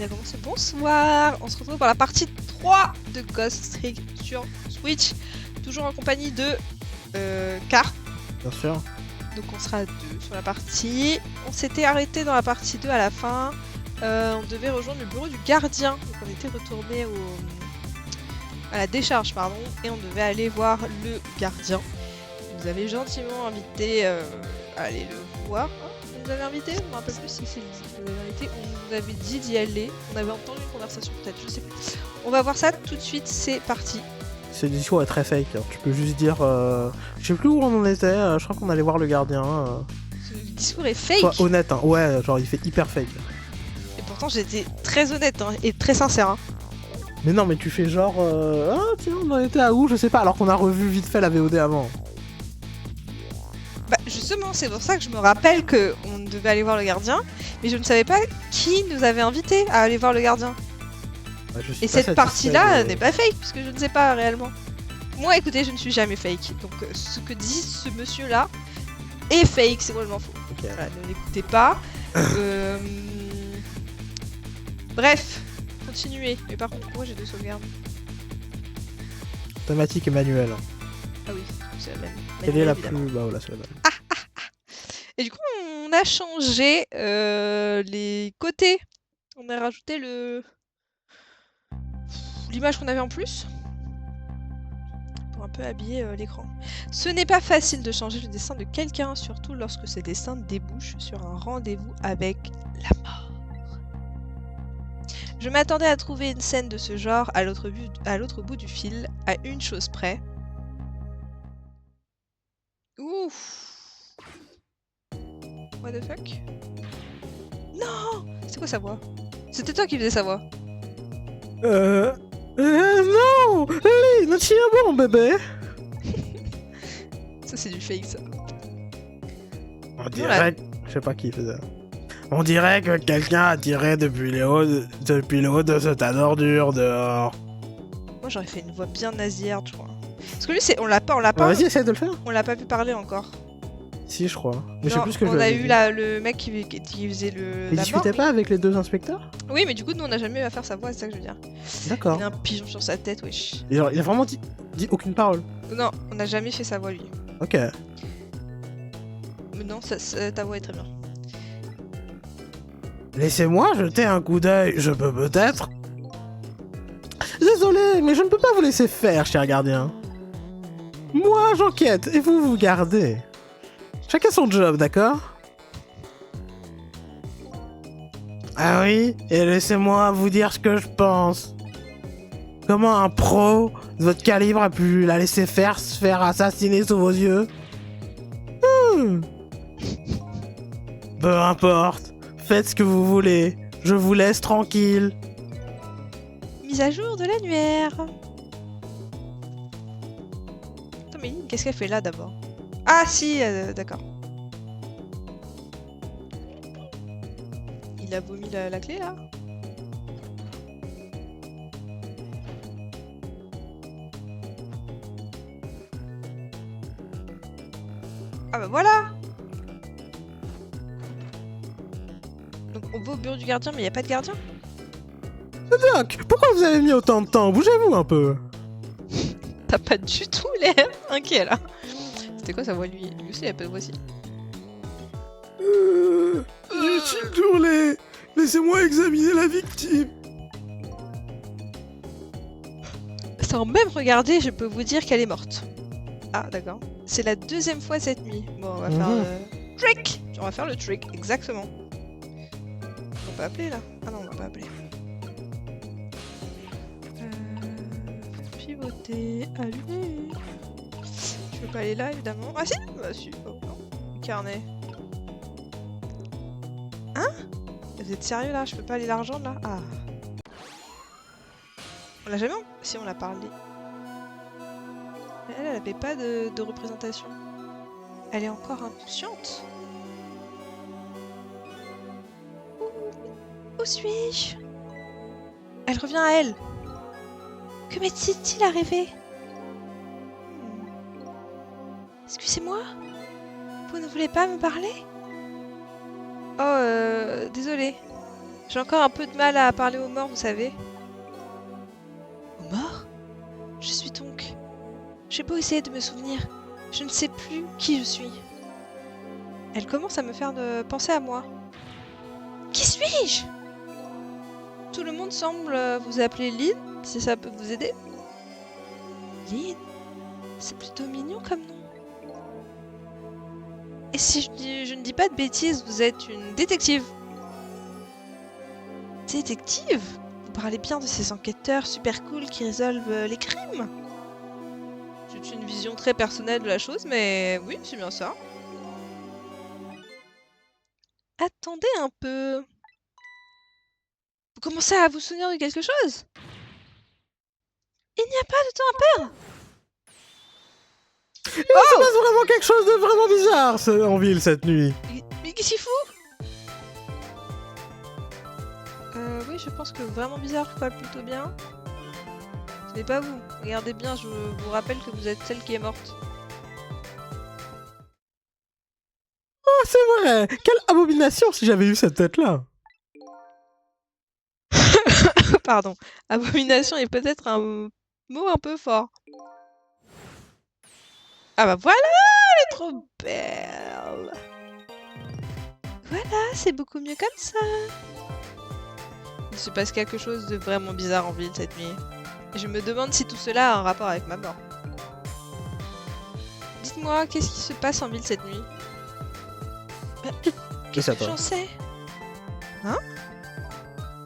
a commencé. Bonsoir. On se retrouve pour la partie 3 de Ghost Trick sur Switch. Toujours en compagnie de Car. Bien sûr. Donc on sera à 2 sur la partie. On s'était arrêté dans la partie 2 à la fin. On devait rejoindre le bureau du gardien. Donc on était retourné à la décharge, pardon. Et on devait aller voir le gardien. Vous avez gentiment invité à aller le voir. Vous nous avez invité, je me rappelle plus si c'est lui qui nous avait invité, on nous avait dit d'y aller, on avait entendu une conversation peut-être, je sais plus. On va voir ça tout de suite, c'est parti. Ce discours est très fake, hein. Tu peux juste dire... Je sais plus où on en était, je crois qu'on allait voir le gardien. Ce discours est fake. Sois honnête, hein. Ouais, genre il fait hyper fake. Et pourtant j'étais très honnête hein, et très sincère. Hein. Mais non, mais tu fais genre... Ah tiens, on en était à où? Je sais pas, alors qu'on a revu vite fait la VOD avant. Bah justement, c'est pour ça que je me rappelle qu'on devait aller voir le gardien, mais je ne savais pas qui nous avait invité à aller voir le gardien. Bah, Et cette partie-là n'est pas fake, puisque je ne sais pas réellement. Moi, écoutez, je ne suis jamais fake. Donc, ce que dit ce monsieur-là est fake, c'est complètement faux. Ok. Voilà, ne l'écoutez pas. Bref, continuez. Mais par contre, moi, j'ai 2 sauvegardes. Thématique et manuel. Ah oui, c'est la même. Quelle est la plus... Évidemment. Bah voilà, c'est la même. Et du coup, on a changé les côtés. On a rajouté l'image qu'on avait en plus. Pour un peu habiller l'écran. Ce n'est pas facile de changer le destin de quelqu'un, surtout lorsque ce destin débouche sur un rendez-vous avec la mort. Je m'attendais à trouver une scène de ce genre à l'autre bout du fil, à une chose près. Ouf. What the fuck? Non! C'est quoi sa voix? C'était toi qui faisais sa voix. Non! Allez, ne tiens bon, bébé! Ça c'est du fake ça. On dirait... Je sais pas qui faisait. On dirait que quelqu'un a tiré depuis le haut de ce tas d'ordures dehors. Moi j'aurais fait une voix bien nasillarde je crois. Parce que lui on l'a pas. Vas-y, essaye de le faire. On l'a pas pu parler encore. Si, je crois. Mais je sais Non, plus ce que je on a lui avais eu dit. le mec qui faisait le. Il la discutait mort, pas avec les 2 inspecteurs? Oui, mais du coup, nous on n'a jamais eu à faire sa voix, c'est ça que je veux dire. D'accord. Il a un pigeon sur sa tête, wesh. Et genre, il a vraiment dit aucune parole. Non, on n'a jamais fait sa voix, lui. Ok. Mais non, ta voix est très bien. Laissez-moi jeter un coup d'œil, je peux peut-être. Désolé, mais je ne peux pas vous laisser faire, cher gardien. Moi, j'enquête, et vous gardez. Chacun son job, d'accord? Ah oui, et laissez-moi vous dire ce que je pense. Comment un pro de votre calibre a pu la laisser faire se faire assassiner sous vos yeux? Peu importe, faites ce que vous voulez, je vous laisse tranquille. Mise à jour de l'annuaire. Attends, mais qu'est-ce qu'elle fait là d'abord? Ah si, d'accord. Il a vomi la clé là? Ah bah voilà! Donc on va au bureau du gardien mais il n'y a pas de gardien? Doc, pourquoi vous avez mis autant de temps? Bougez-vous un peu. T'as pas du tout l'air inquiet là. C'était quoi sa voix lui? Lui aussi il a pas de voix si. Utile d'ourler. Laissez-moi examiner la victime. Sans même regarder, je peux vous dire qu'elle est morte. Ah d'accord. C'est la 2e fois cette nuit. Bon on va faire le trick. On va faire le trick, exactement. On peut appeler là? Ah non on va pas appeler. Pivoter, allumer. Je peux pas aller là évidemment. Ah si! Bah si, oh non. Carnet. Hein? Vous êtes sérieux là? Je peux pas aller la rejoindre là? Ah. On l'a jamais? Si on l'a parlé. Elle avait pas de représentation. Elle est encore inconsciente. Où suis-je? Elle revient à elle. Que m'est-il arrivé? Excusez-moi? Vous ne voulez pas me parler? Oh, désolé. J'ai encore un peu de mal à parler aux morts, vous savez. Aux morts? Je suis donc... J'ai beau essayer de me souvenir, je ne sais plus qui je suis. Elle commence à me faire penser à moi. Qui suis-je? Tout le monde semble vous appeler Lynn, si ça peut vous aider. Lynn? C'est plutôt mignon comme nom. Et si je ne dis pas de bêtises, vous êtes une détective? Détective? Vous parlez bien de ces enquêteurs super cool qui résolvent les crimes? C'est une vision très personnelle de la chose, mais oui, c'est bien ça. Attendez un peu. Vous commencez à vous souvenir de quelque chose? Il n'y a pas de temps à perdre. Il se passe vraiment quelque chose de vraiment bizarre en ville cette nuit. Mais qu'est-ce qu'il fout? Oui, je pense que vraiment bizarre colle plutôt bien. Ce n'est pas vous. Regardez bien, je vous rappelle que vous êtes celle qui est morte. Oh, c'est vrai. Quelle abomination si j'avais eu cette tête-là. Pardon. Abomination est peut-être un mot un peu fort. Ah bah voilà, elle est trop belle. Voilà, c'est beaucoup mieux comme ça. Il se passe quelque chose de vraiment bizarre en ville cette nuit. Je me demande si tout cela a un rapport avec ma mort. Dites-moi, qu'est-ce qui se passe en ville cette nuit? Qu'est-ce que j'en sais? Hein?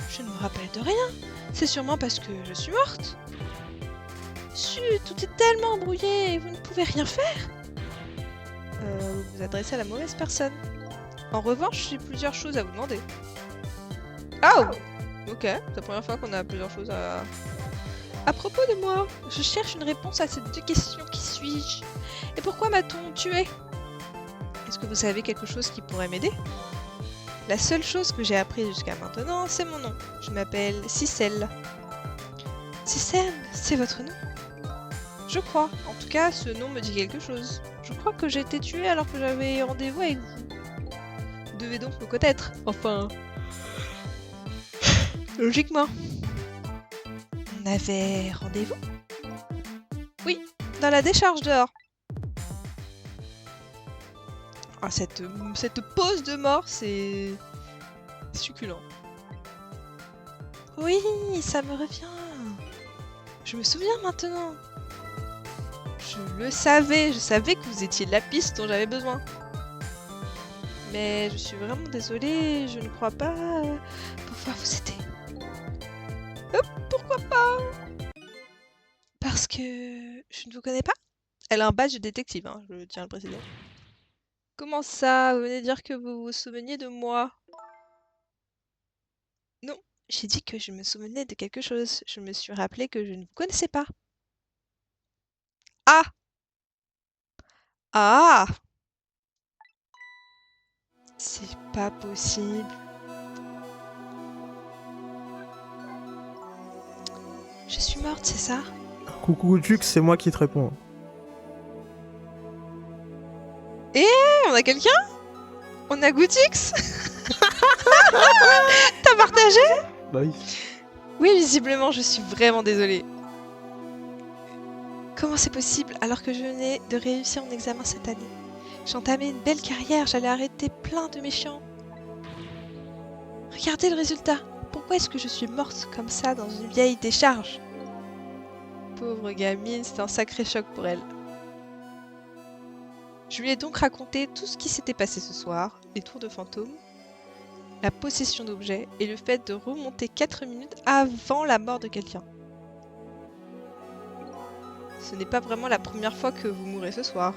Je ne me rappelle de rien. C'est sûrement parce que je suis morte. Chut, tout est tellement embrouillé et vous ne pouvez rien faire. Vous vous adressez à la mauvaise personne. En revanche, j'ai plusieurs choses à vous demander. Oh! Ok, c'est la première fois qu'on a plusieurs choses à... À propos de moi, je cherche une réponse à ces deux questions. Qui suis-je? Et pourquoi m'a-t-on tué? Est-ce que vous savez quelque chose qui pourrait m'aider? La seule chose que j'ai appris jusqu'à maintenant, c'est mon nom. Je m'appelle Cicel. Cicel, c'est votre nom? Je crois. En tout cas, ce nom me dit quelque chose. Je crois que j'ai été tuée alors que j'avais rendez-vous avec vous. Vous devez donc me connaître. Enfin... Logiquement. On avait rendez-vous? Oui, dans la décharge dehors. Ah, cette pause de mort, c'est succulent. Oui, ça me revient. Je me souviens maintenant. Je savais que vous étiez la piste dont j'avais besoin. Mais je suis vraiment désolée, je ne crois pas pouvoir vous aider. Pourquoi pas? Parce que je ne vous connais pas? Elle a un badge de détective, hein, je tiens à le préciser. Comment ça? Vous venez de dire que vous vous souveniez de moi? Non, j'ai dit que je me souvenais de quelque chose. Je me suis rappelé que je ne vous connaissais pas. Ah! Ah! C'est pas possible. Je suis morte, c'est ça? Coucou Jux, c'est moi qui te réponds. On a quelqu'un? On a Gootix? T'as partagé? Bah oui. Oui, visiblement, je suis vraiment désolée. Comment c'est possible alors que je venais de réussir mon examen cette année? J'entamais une belle carrière, j'allais arrêter plein de méchants. Regardez le résultat. Pourquoi est-ce que je suis morte comme ça dans une vieille décharge? Pauvre gamine, c'était un sacré choc pour elle. Je lui ai donc raconté tout ce qui s'était passé ce soir, les tours de fantômes, la possession d'objets et le fait de remonter 4 minutes avant la mort de quelqu'un. Ce n'est pas vraiment la première fois que vous mourrez ce soir.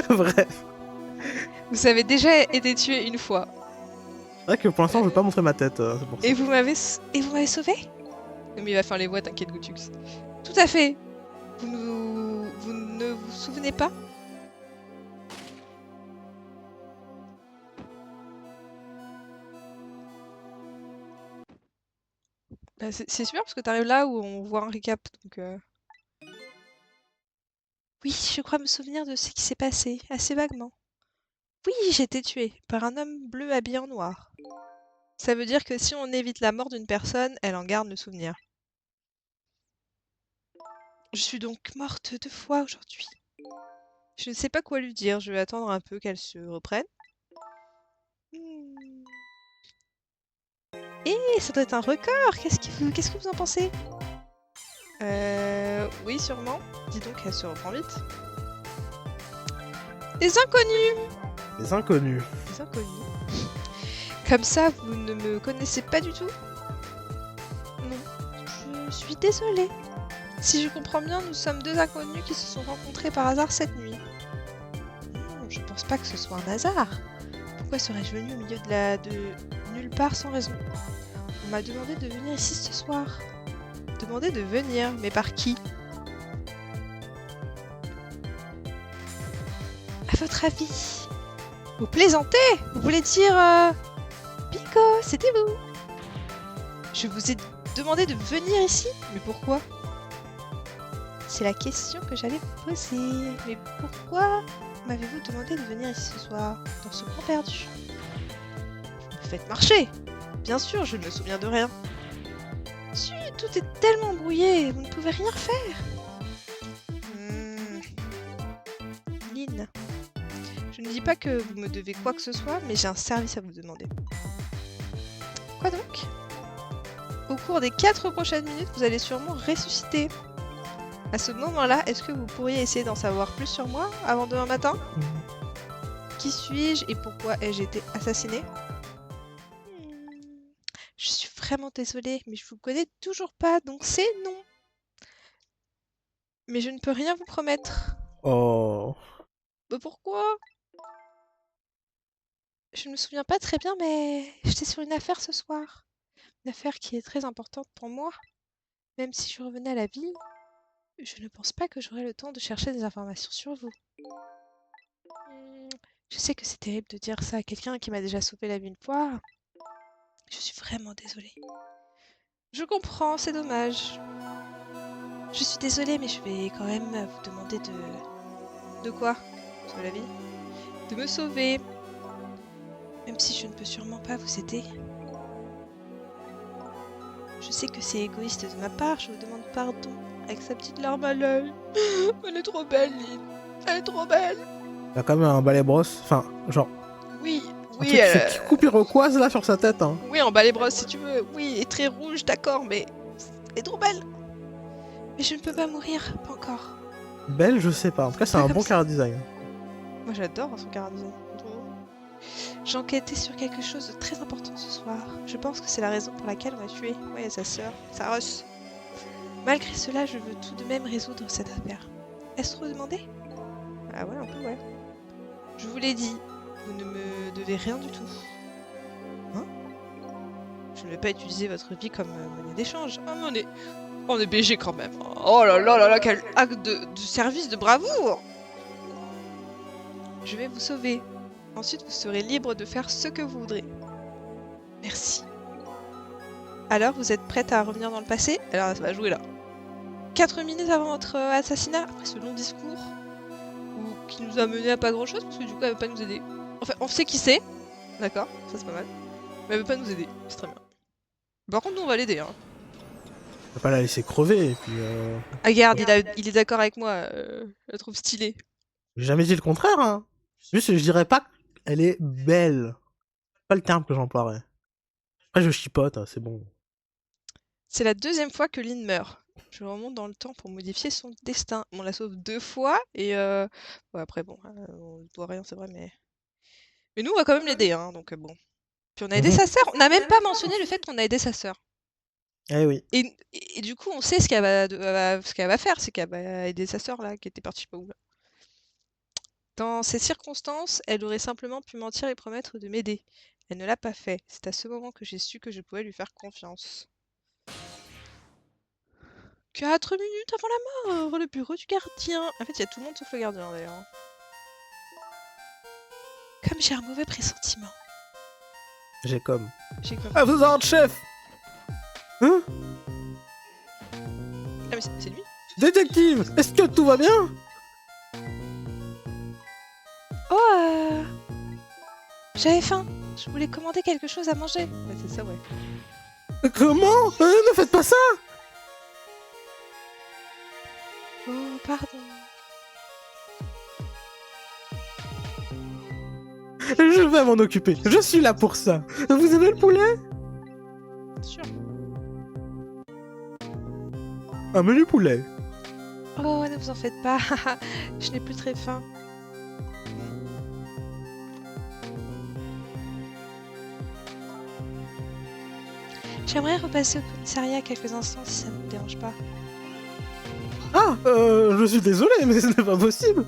Bref. Vous avez déjà été tué une fois. C'est vrai que pour l'instant, je veux pas montrer ma tête. C'est pour ça. Et vous m'avez sauvé? Non mais il va faire les voix, t'inquiète Gootux. Tout à fait. Vous ne vous souvenez pas? Bah, c'est super parce que t'arrives là où on voit un recap. Donc, oui, je crois me souvenir de ce qui s'est passé, assez vaguement. Oui, j'ai été tuée par un homme bleu habillé en noir. Ça veut dire que si on évite la mort d'une personne, elle en garde le souvenir. Je suis donc morte 2 fois aujourd'hui. Je ne sais pas quoi lui dire, je vais attendre un peu qu'elle se reprenne. Hmm. Ça doit être un record. Qu'est-ce que vous en pensez? Oui, sûrement. Dis donc, elle se reprend vite. Les inconnus! Les inconnus. Les inconnus. Comme ça, vous ne me connaissez pas du tout? Non. Je suis désolée. Si je comprends bien, nous sommes 2 inconnus qui se sont rencontrés par hasard cette nuit. Je pense pas que ce soit un hasard. Pourquoi serais-je venue au milieu de nulle part sans raison? On m'a demandé de venir ici ce soir. Demandé de venir, mais par qui? À votre avis? Vous plaisantez? Vous voulez dire... Pico, c'était vous? Je vous ai demandé de venir ici? Mais pourquoi? C'est la question que j'allais vous poser. Mais pourquoi m'avez-vous demandé de venir ici ce soir, dans ce coin perdu? Vous me faites marcher! Bien sûr, je ne me souviens de rien. Zut, tout est tellement brouillé, vous ne pouvez rien faire. Lynn, je ne dis pas que vous me devez quoi que ce soit, mais j'ai un service à vous demander. Quoi donc? Au cours des 4 prochaines minutes, vous allez sûrement ressusciter. À ce moment-là, est-ce que vous pourriez essayer d'en savoir plus sur moi avant demain matin? Qui suis-je et pourquoi ai-je été assassinée? Je suis vraiment désolée, mais je vous connais toujours pas, donc c'est non. Mais je ne peux rien vous promettre. Oh. Mais pourquoi? Je ne me souviens pas très bien, mais j'étais sur une affaire ce soir. Une affaire qui est très importante pour moi. Même si je revenais à la ville, je ne pense pas que j'aurais le temps de chercher des informations sur vous. Je sais que c'est terrible de dire ça à quelqu'un qui m'a déjà sauvé la vie une fois. Je suis vraiment désolée. Je comprends, c'est dommage. Je suis désolée, mais je vais quand même vous demander de... De quoi? Sauver la vie? De me sauver. Même si je ne peux sûrement pas vous aider. Je sais que c'est égoïste de ma part, je vous demande pardon. Avec sa petite larme à l'œil. Elle est trop belle, Lynn. Elle est trop belle. Il a quand même un balai brosse. Enfin, genre. Oui, Un oui, truc qui fait coupe iroquoise là sur sa tête. Hein. Oui, en balai brosse si tu veux. Oui, et très rouge, d'accord, mais elle est trop belle. Mais je ne peux pas mourir, pas encore. Belle, je sais pas. En tout cas, c'est un bon chara design. Moi, j'adore son chara design. J'enquêtais sur quelque chose de très important ce soir. Je pense que c'est la raison pour laquelle on m'a tué. Moi et sa sœur, Saros. Malgré cela, je veux tout de même résoudre cette affaire. Est-ce trop demandé? Ah ouais, un peu ouais. Je vous l'ai dit, vous ne me devez rien du tout. Hein? Je ne vais pas utiliser votre vie comme monnaie d'échange. Ah, mais on est BG quand même. Oh là là là là, quel acte de service, de bravoure! Je vais vous sauver. Ensuite, vous serez libre de faire ce que vous voudrez. Merci. Alors, vous êtes prête à revenir dans le passé? Alors, ça va jouer là. 4 minutes avant votre assassinat, après ce long discours, qui nous a mené à pas grand chose, parce que du coup, elle veut pas nous aider. Enfin, on sait qui c'est, d'accord, ça c'est pas mal. Mais elle veut pas nous aider, c'est très bien. Par contre, nous on va l'aider. Hein. On va pas la laisser crever, et puis. Ah, regarde, il est d'accord avec moi, je la trouve stylée. J'ai jamais dit le contraire, hein. Juste, je dirais pas qu'elle est belle. C'est pas le terme que j'emploierais. Après, je chipote, hein, c'est bon. C'est la 2e fois que Lynn meurt. Je remonte dans le temps pour modifier son destin. On la sauve 2 fois et ouais, après bon, on ne doit rien, c'est vrai, mais nous on va quand même l'aider, hein, donc bon. Puis on a aidé sa sœur. On n'a même pas mentionné le fait qu'on a aidé sa sœur. Eh oui. Et du coup, on sait ce qu'elle va faire, c'est qu'elle va aider sa sœur là, qui était partie pas où là. Dans ces circonstances, elle aurait simplement pu mentir et promettre de m'aider. Elle ne l'a pas fait. C'est à ce moment que j'ai su que je pouvais lui faire confiance. 4 minutes avant la mort, le bureau du gardien. En fait, il y a tout le monde sauf le gardien d'ailleurs. Comme j'ai un mauvais pressentiment. J'ai comme. Ah, vous êtes chef. Hein? Ah, mais c'est lui? Détective, est-ce que tout va bien? Oh, J'avais faim. Je voulais commander quelque chose à manger. Ouais, c'est ça, ouais. Comment? Ne faites pas ça! Oh, pardon. Je vais m'en occuper, je suis là pour ça. Vous aimez le poulet? Bien sûr. Un menu poulet. Oh, ne vous en faites pas. Je n'ai plus très faim. J'aimerais repasser au commissariat quelques instants si ça ne vous dérange pas. Ah, je suis désolé, mais ce n'est pas possible.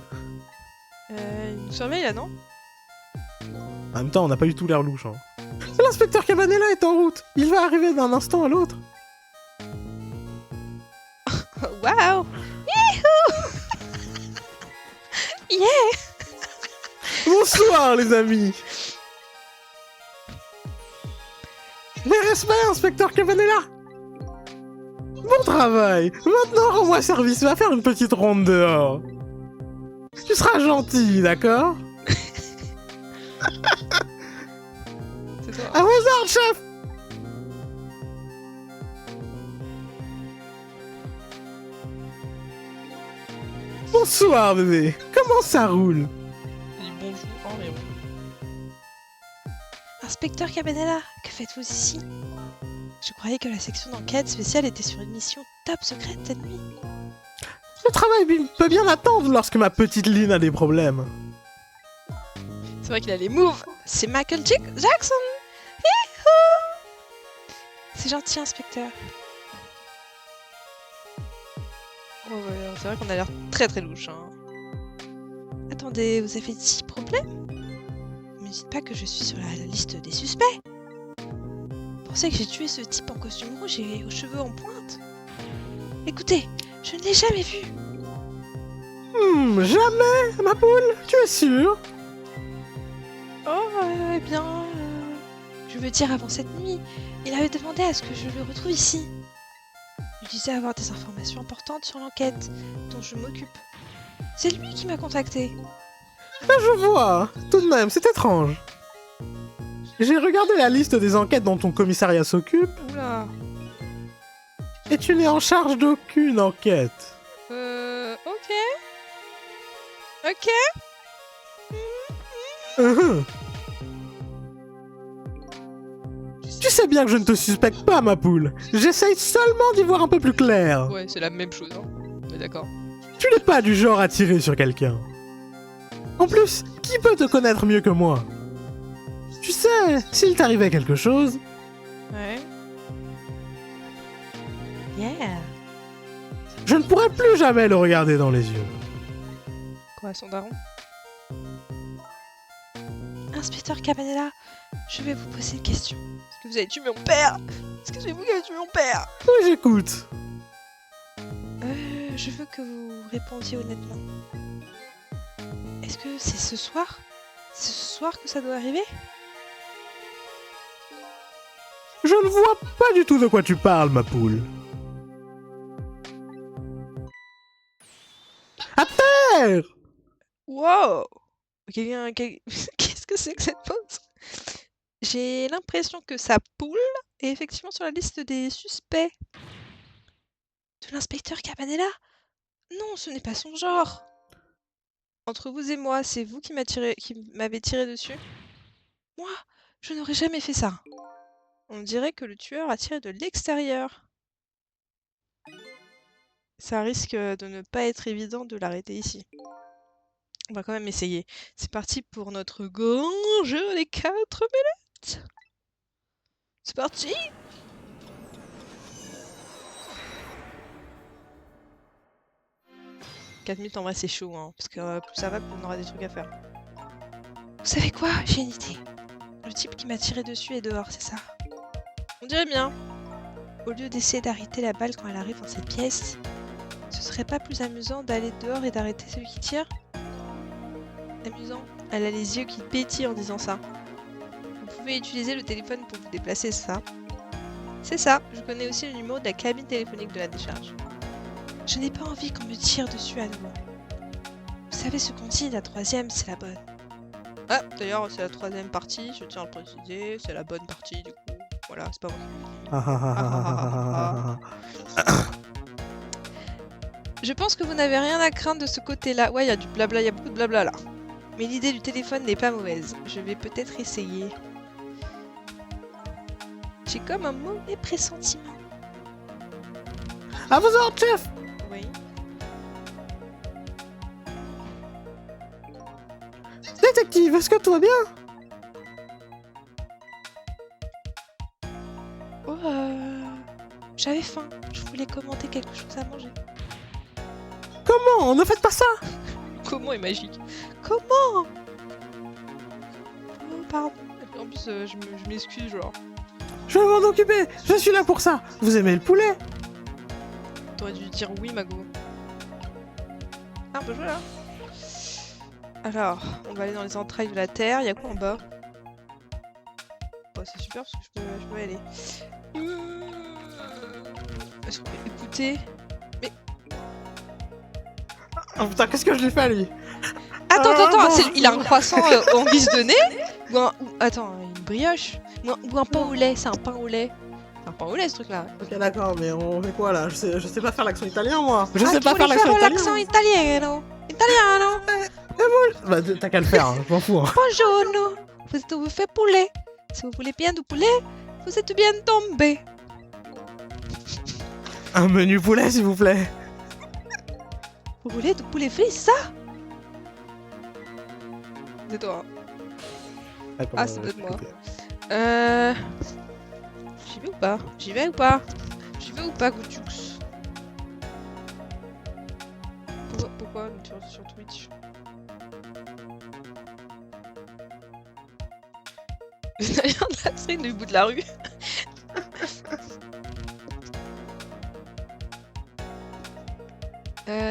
Il nous surveille là, non? En même temps, on n'a pas du tout l'air louche. Hein. L'inspecteur Cabanela est en route. Il va arriver d'un instant à l'autre. Waouh! Youhou! Yeah! Bonsoir, les amis. Mes respects, inspecteur Cabanela. Bon travail. Maintenant, rends-moi service. Va faire une petite ronde dehors. Tu seras gentil, d'accord? C'est toi. À vos ordres, chef. Bonsoir, bébé. Comment ça roule? Il dit bonjour, hein, mais bon. Inspecteur Cabanela, que faites-vous ici? Je croyais que la section d'enquête spéciale était sur une mission top secrète cette nuit. Le travail peut bien attendre lorsque ma petite Lynn a des problèmes. C'est vrai qu'il a les moves. C'est Michael Jackson. Youhou! C'est gentil, inspecteur. Oh ouais, c'est vrai qu'on a l'air très très louche. Hein. Attendez, vous avez 10 problèmes? Ne me dites pas que je suis sur la liste des suspects. Vous pensez que j'ai tué ce type en costume rouge et aux cheveux en pointe? Écoutez, je ne l'ai jamais vu. Jamais, ma poule? Tu es sûre? Oh, eh bien... je veux dire, avant cette nuit, il avait demandé à ce que je le retrouve ici. Il disait avoir des informations importantes sur l'enquête dont je m'occupe. C'est lui qui m'a contacté. Je vois. Tout de même, c'est étrange. J'ai regardé la liste des enquêtes dont ton commissariat s'occupe, Oula. et tu n'es en charge d'aucune enquête. Ok. Ok. Tu sais bien que je ne te suspecte pas, ma poule. J'essaye seulement d'y voir un peu plus clair. Ouais, c'est la même chose, hein. Mais d'accord. Tu n'es pas du genre à tirer sur quelqu'un. En plus, qui peut te connaître mieux que moi? Tu sais, s'il t'arrivait quelque chose, Ouais. Yeah. je ne pourrais plus jamais le regarder dans les yeux. Quoi, son daron? Inspecteur Cabanela, je vais vous poser une question. Est-ce que vous avez tué mon père? Est-ce que c'est vous qui avez tué mon père? Oui, j'écoute. Je veux que vous répondiez honnêtement. Est-ce que c'est ce soir? C'est ce soir que ça doit arriver? Je ne vois pas du tout de quoi tu parles, ma poule. À terre! Wow! Qu'est-ce que c'est que cette pause? J'ai l'impression que sa poule est effectivement sur la liste des suspects. De l'inspecteur Cabanela? Non, ce n'est pas son genre. Entre vous et moi, c'est vous qui m'avez tiré dessus? Moi, je n'aurais jamais fait ça. On dirait que le tueur a tiré de l'extérieur. Ça risque de ne pas être évident de l'arrêter ici. On va quand même essayer. C'est parti pour notre grand jeu des 4 minutes. C'est parti. « 4 minutes en vrai c'est chaud, hein, parce que plus ça va, plus on aura des trucs à faire. Vous savez quoi? J'ai une idée. Le type qui m'a tiré dessus est dehors, c'est ça? On dirait bien. Au lieu d'essayer d'arrêter la balle quand elle arrive dans cette pièce, ce serait pas plus amusant d'aller dehors et d'arrêter celui qui tire? Amusant. Elle a les yeux qui pétillent en disant ça. Vous pouvez utiliser le téléphone pour vous déplacer, c'est ça? C'est ça, je connais aussi le numéro de la cabine téléphonique de la décharge. Je n'ai pas envie qu'on me tire dessus à nouveau. Vous savez ce qu'on dit, la troisième, c'est la bonne. Ah, d'ailleurs, c'est la 3ème partie, je tiens à le préciser, c'est la bonne partie du coup. Voilà, c'est pas moi qui le dis. Je pense que vous n'avez rien à craindre de ce côté-là. Ouais, il y a du blabla, il y a beaucoup de blabla là. Mais l'idée du téléphone n'est pas mauvaise. Je vais peut-être essayer. J'ai comme un mauvais pressentiment. À vos ordres, chef! Oui. Détective, est-ce que tout va bien? Oh, j'avais faim. Je voulais commenter quelque chose à manger. Comment? Ne faites pas ça! Comment est magique? Comment? Oh, pardon. En plus, je m'excuse, genre. Je vais m'en occuper! Je suis là pour ça! Vous aimez le poulet? T'aurais dû dire oui, Mago. Ah, on peut jouer là. Alors, on va aller dans les entrailles de la Terre. Il y a quoi en bas? Oh, c'est super parce que je peux y aller. Est-ce qu'on peut écouter? Mais... Oh putain, qu'est-ce que je lui fais à lui? Attends, bon. il a un croissant en guise de nez? Attends, une brioche? Ou un pain au lait, c'est un pain au lait. C'est un pain au lait ce truc-là. Ok, d'accord, mais on fait quoi là? Je sais pas faire l'accent italien moi! Je Ah, sais tu pas voulais faire l'accent l'accent italien! italiano! Italiano! Bah, t'as qu'à le faire, hein, je m'en fous. Hein. Buongiorno! Vous faites poulet. Si vous voulez bien du poulet, vous êtes bien tombé. Un menu poulet, s'il vous plaît! Vous voulez du poulet frit, ça? C'est toi. Ah, c'est peut-être moi. J'y vais ou pas? J'y vais ou pas? J'y vais ou pas, Goutux? Pourquoi sur Twitch? D'ailleurs, de la traîne du bout de la rue.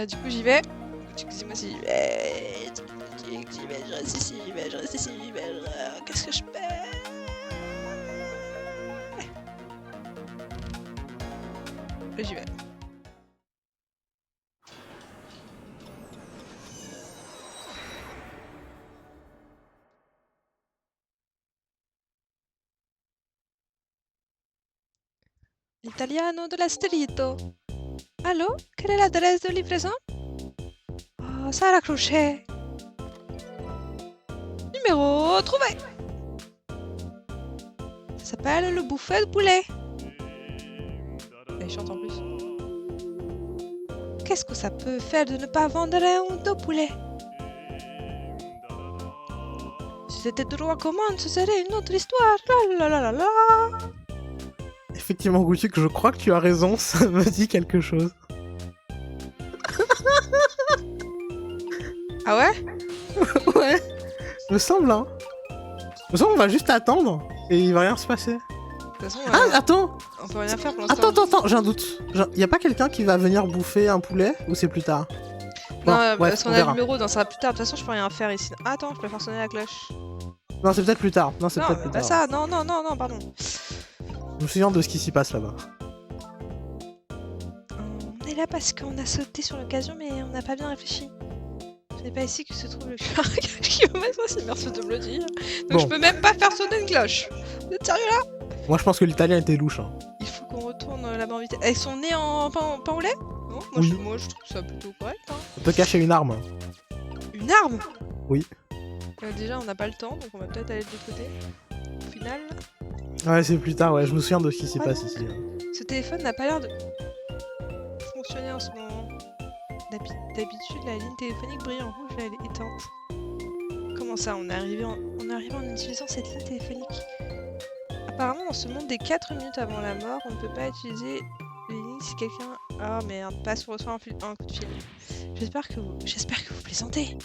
Du coup, j'y vais. Excusez-moi si j'y vais. J'y vais, je reste ici, je reste ici, qu'est-ce que je fais? Là, j'y vais. L'italiano de la Stellito. Allô? Quelle est l'adresse de livraison? Oh, ça a raccroché. Numéro trouvé. Ça s'appelle le buffet de poulet. Elle chante en plus. Qu'est-ce que ça peut faire de ne pas vendre un de poulet? Si c'était droit commande, ce serait une autre histoire. La la la la la. Effectivement, Gouthier, je crois que tu as raison, ça me dit quelque chose. Ah ouais? Ouais, me semble, hein. Me semble, on va juste attendre et il va rien se passer. De toute façon, Ah, attends! on peut rien faire pour l'instant. Attends, j'ai un doute. Y a pas quelqu'un qui va venir bouffer un poulet ou c'est plus tard? Non, Bon, parce qu'on a le numéro, dans ça va plus tard. De toute façon, je peux rien faire ici. Ah, attends, je peux faire sonner la cloche. Non, c'est peut-être plus tard. Non, c'est Non, peut-être plus pas tard. ça. Non, pardon. Je me souviens de ce qui s'y passe là-bas. On est là parce qu'on a sauté sur l'occasion, mais on n'a pas bien réfléchi. Ce n'est pas ici que se trouve le kilomètre aussi, merci de me le dire. Donc Bon. je peux même pas faire sonner une cloche. Vous êtes sérieux là? Moi, je pense que l'italien était louche. Hein. Il faut qu'on retourne là-bas en vitesse. Elles sont nées en pain au lait? Non, Oui. moi je trouve ça plutôt correct. Hein. On peut cacher une arme. Une arme? Oui. Déjà, on n'a pas le temps, donc on va peut-être aller de l'autre côté. Au final, Ouais, c'est plus tard, ouais, je me souviens de ce qui s'y Ah passe non. ici. Hein. ce téléphone n'a pas l'air de fonctionner en ce moment. D'habitude, la ligne téléphonique brille en rouge, là, elle est éteinte. Comment ça, on est arrivé en utilisant cette ligne téléphonique? Apparemment, dans ce monde des 4 minutes avant la mort, on ne peut pas utiliser les lignes si quelqu'un... Ah merde, passe ou reçoit un coup de fil. J'espère que vous plaisantez.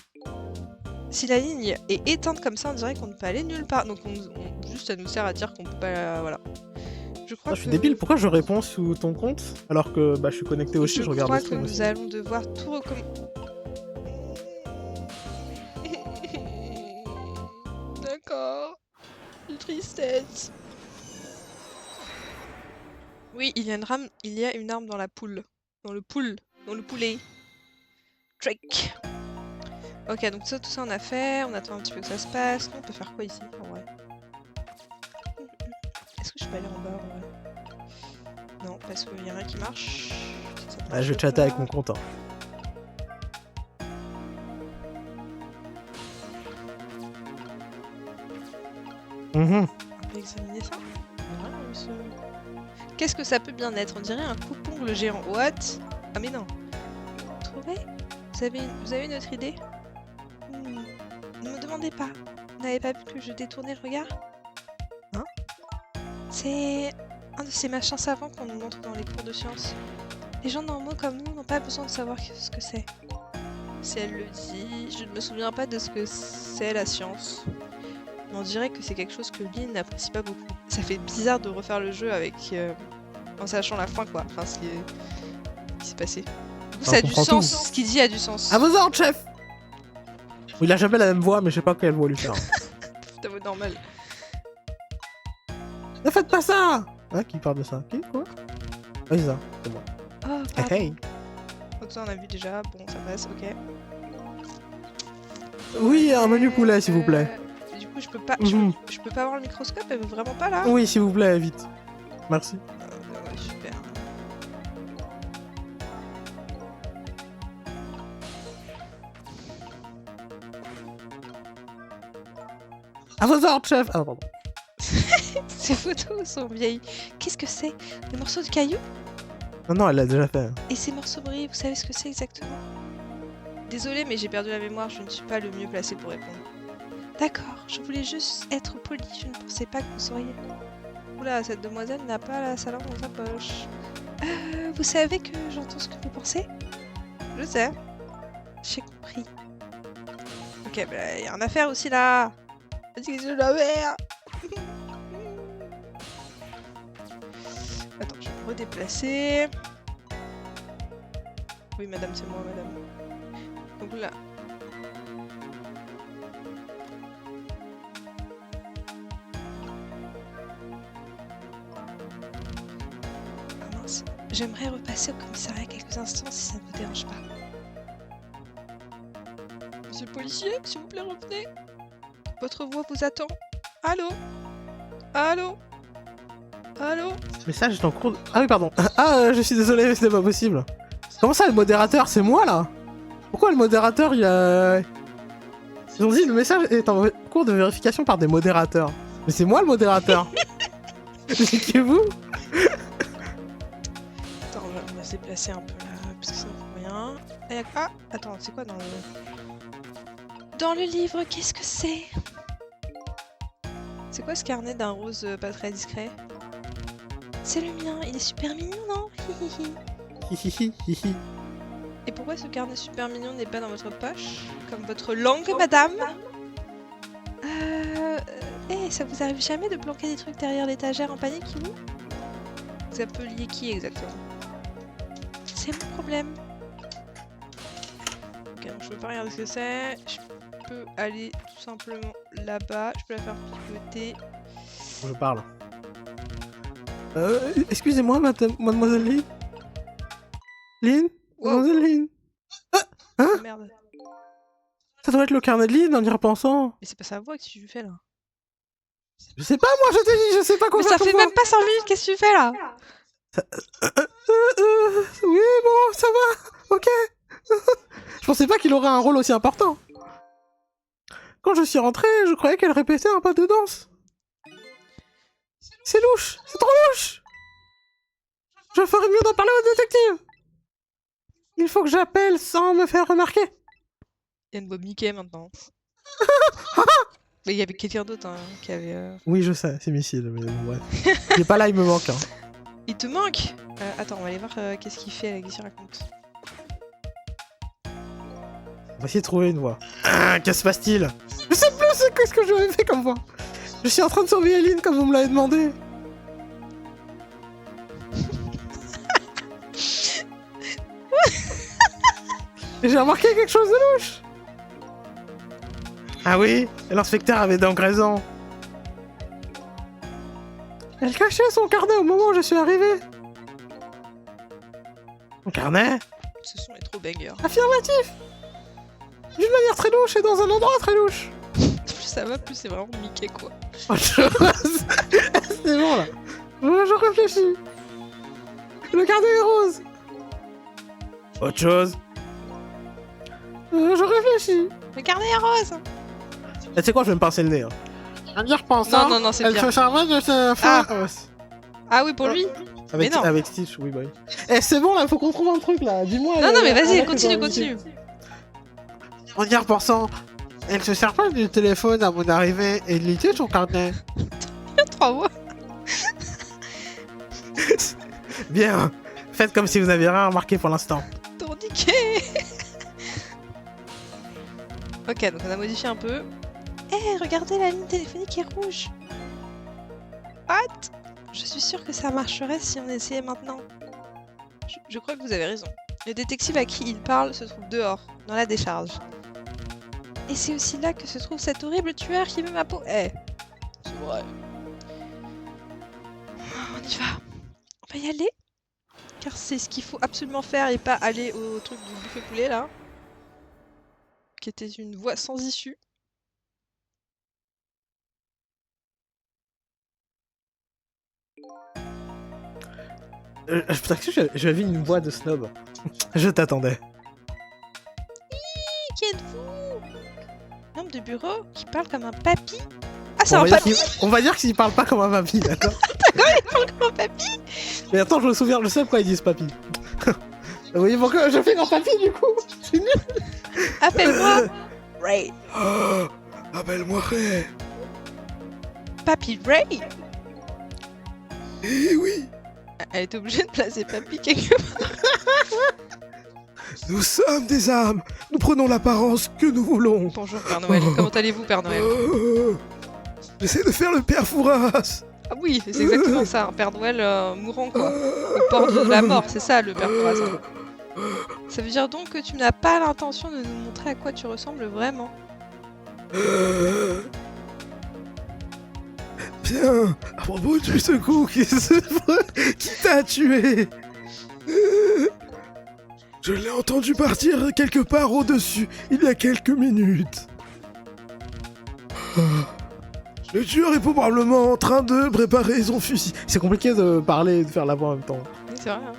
Si la ligne est éteinte comme ça, on dirait qu'on ne peut aller nulle part. Donc juste, ça nous sert à dire qu'on peut pas... Voilà. Je crois Ah, je suis débile, pourquoi je réponds sous ton compte alors que bah, je suis connecté aussi, je regarde crois le que stream nous aussi. allons devoir tout recommencer. D'accord. Une tristesse. Oui, il y a une arme dans la poule. Dans le poulet. Drake. Ok, donc ça, tout ça on a fait, on attend un petit peu que ça se passe. Nous, on peut faire quoi ici en vrai? Est-ce que je peux aller en bas en vrai? Non, parce qu'il y a rien qui marche. Ça ne Ah, je vais marche chatter pas. avec mon compte. Hein. Mhm. On peut examiner ça. Voilà, monsieur. Qu'est-ce que ça peut bien être? On dirait un coupe-ongle géant. What? Ah mais non. Vous trouvez? Vous avez une autre idée? Ne me demandez pas. Vous n'avez pas vu que je détournais le regard? Hein? C'est un de ces machins savants qu'on nous montre dans les cours de sciences. Les gens normaux comme nous n'ont pas besoin de savoir ce que c'est. Si elle le dit, je ne me souviens pas de ce que c'est la science. Mais on dirait que c'est quelque chose que Lynn n'apprécie pas beaucoup. Ça fait bizarre de refaire le jeu avec en sachant la fin quoi. Enfin, ce qui s'est passé. Du coup, ça a du comprend sens. tout. Ce qu'il dit a du sens. À vos ordres, chef. Il a jamais la même voix, mais je sais pas quelle voix lui faire. C'est ta voix normale. Ne faites pas ça. Hein, qui parle de ça? Qui? Quoi? Oui, ça, c'est moi. Oh, Hey, pardon. hey. Donc ça on a vu déjà. Bon, ça passe, ok. Oui, un menu poulet, s'il vous plaît. Du coup, je peux pas. Mhm. Je peux pas avoir le microscope. Elle veut vraiment pas là. Oui, s'il vous plaît, vite. Merci. Ouais, super. À vos ordres, chef. Ah, pardon. Ces photos sont vieilles. Qu'est-ce que c'est? Des morceaux de cailloux? Non, non, elle l'a déjà fait. Et ces morceaux brillés, vous savez ce que c'est exactement? Désolée, mais j'ai perdu la mémoire, je ne suis pas le mieux placé pour répondre. D'accord, je voulais juste être polie, je ne pensais pas que vous sauriez. Oula, cette demoiselle n'a pas la salade dans sa poche. Vous savez que j'entends ce que vous pensez? Je sais. J'ai compris. Ok, bah y a rien à faire aussi là. Vas-y, je la merde. Attends, je vais me redéplacer. Oui, madame, c'est moi, madame. Donc là. Ah mince. J'aimerais repasser au commissariat quelques instants si ça ne vous dérange pas. Monsieur le policier, s'il vous plaît, revenez. Votre voix vous attend. Allô? Allô? Allô? Ce message est en cours de... Ah oui, pardon. Ah, je suis désolé, mais c'était pas possible. Comment ça, le modérateur? C'est moi, là? Pourquoi le modérateur, il a... Ils ont dit le message est en cours de vérification par des modérateurs. Mais c'est moi, le modérateur. Expliquez-vous. Attends, on va se déplacer un peu là, parce que ça ne vaut rien. Et... Ah, attends, c'est quoi dans le... Dans le livre, qu'est-ce que c'est? C'est quoi ce carnet d'un rose pas très discret? C'est le mien, il est super mignon, non? Hihihi, hihi. Et pourquoi ce carnet super mignon n'est pas dans votre poche? Comme votre langue, madame? Ça vous arrive jamais de planquer des trucs derrière l'étagère en panique, vous? Vous appeliez qui exactement? C'est mon problème. Ok, donc je peux pas regarder ce que c'est. Je peux aller tout simplement là-bas. Je peux la faire picoter. Je parle. Excusez-moi, mademoiselle Lynn. Lynn? Wow. Mademoiselle Lynn? Hein? Oh, merde. Ça doit être le carnet de Lynn en y repensant. Mais c'est pas sa voix que tu fais là. Je sais pas, moi, je t'ai dit, je sais pas quoi Mais faire ça fait comme même pas 5 minutes, qu'est-ce que tu fais là? Oui, bon, ça va, ok. Je pensais pas qu'il aurait un rôle aussi important. Quand je suis rentré, je croyais qu'elle répétait un pas de danse. C'est louche, c'est trop louche. Je ferais mieux d'en parler au détective. Il faut que j'appelle sans me faire remarquer. Il y a une voix Mickey maintenant. Mais il y avait quelqu'un d'autre hein, qui avait... Oui, je sais, c'est Missile, mais bon, bref. Il est pas là, il me manque. Hein. Il te manque? Attends, on va aller voir qu'est-ce qu'il fait, qu'est-ce qu'il raconte. On va essayer de trouver une voix. Ah, qu'est-ce se passe-t-il? Je sais plus c'est qu'est-ce que j'avais fait comme voix. Je suis en train de surveiller Lynn comme vous me l'avez demandé. Et j'ai remarqué quelque chose de louche. Ah oui, l'inspecteur avait donc raison. Elle cachait son carnet au moment où je suis arrivé. Mon carnet? Ce son est trop banger. Affirmatif. d'une manière très louche et dans un endroit très louche. Plus ça va, plus c'est vraiment Mickey quoi. Autre chose. C'est bon là. Je réfléchis. Le carnet est rose. Autre chose. Je réfléchis. Le carnet est rose. Et tu sais quoi, je vais me pincer le nez. Hein. En y repensant, Non, c'est elle pire. se servait de ce Ah oui, pour lui. Mais non. Avec Stitch, oui, bah oui. Eh, c'est bon là, faut qu'on trouve un truc là. Dis-moi. Non, mais vas-y, continue. En y repensant, elle se sert pas du téléphone à mon arrivée et de lisait son carnet. Il y a 3 mois. Bien. Faites comme si vous n'aviez rien remarqué pour l'instant. Tourniquet. Ok, donc on a modifié un peu. Eh, regardez, la ligne téléphonique est rouge. What? Je suis sûre que ça marcherait si on essayait maintenant. Je crois que vous avez raison. Le détective à qui il parle se trouve dehors, dans la décharge. Et c'est aussi là que se trouve cet horrible tueur qui veut ma peau. Eh, c'est vrai. On y va. On va y aller. Car c'est ce qu'il faut absolument faire et pas aller au truc du buffet poulet là. Qui était une voie sans issue. Putain, j'avais une voix de snob. Je t'attendais. Qui êtes-vous? Un homme de bureau qui parle comme un papy? Ah, c'est un papy? On va dire qu'il parle pas comme un papy, d'accord? D'accord, il parle comme un papy? Mais attends, je me souviens, je sais pourquoi ils disent papy. Oui, pourquoi je fais un papy du coup? C'est nul. Appelle-moi Ray. Oh, appelle-moi Ray. Papy Ray? Eh oui. Elle est obligée de placer papy quelque part. Nous sommes des âmes. Nous prenons l'apparence que nous voulons. Bonjour Père Noël. Comment allez-vous Père Noël? J'essaie de faire le père Fouras. Ah oui, c'est exactement ça, un Père Noël mourant quoi. Au port de la mort, c'est ça le Père Fouras. Ça veut dire donc que tu n'as pas l'intention de nous montrer à quoi tu ressembles vraiment. Bien, à propos du secousse qui t'a tué. Je l'ai entendu partir quelque part au-dessus il y a quelques minutes. Le tueur est probablement en train de préparer son fusil. C'est compliqué de parler et de faire la voix en même temps. Oui, c'est vrai. Hein.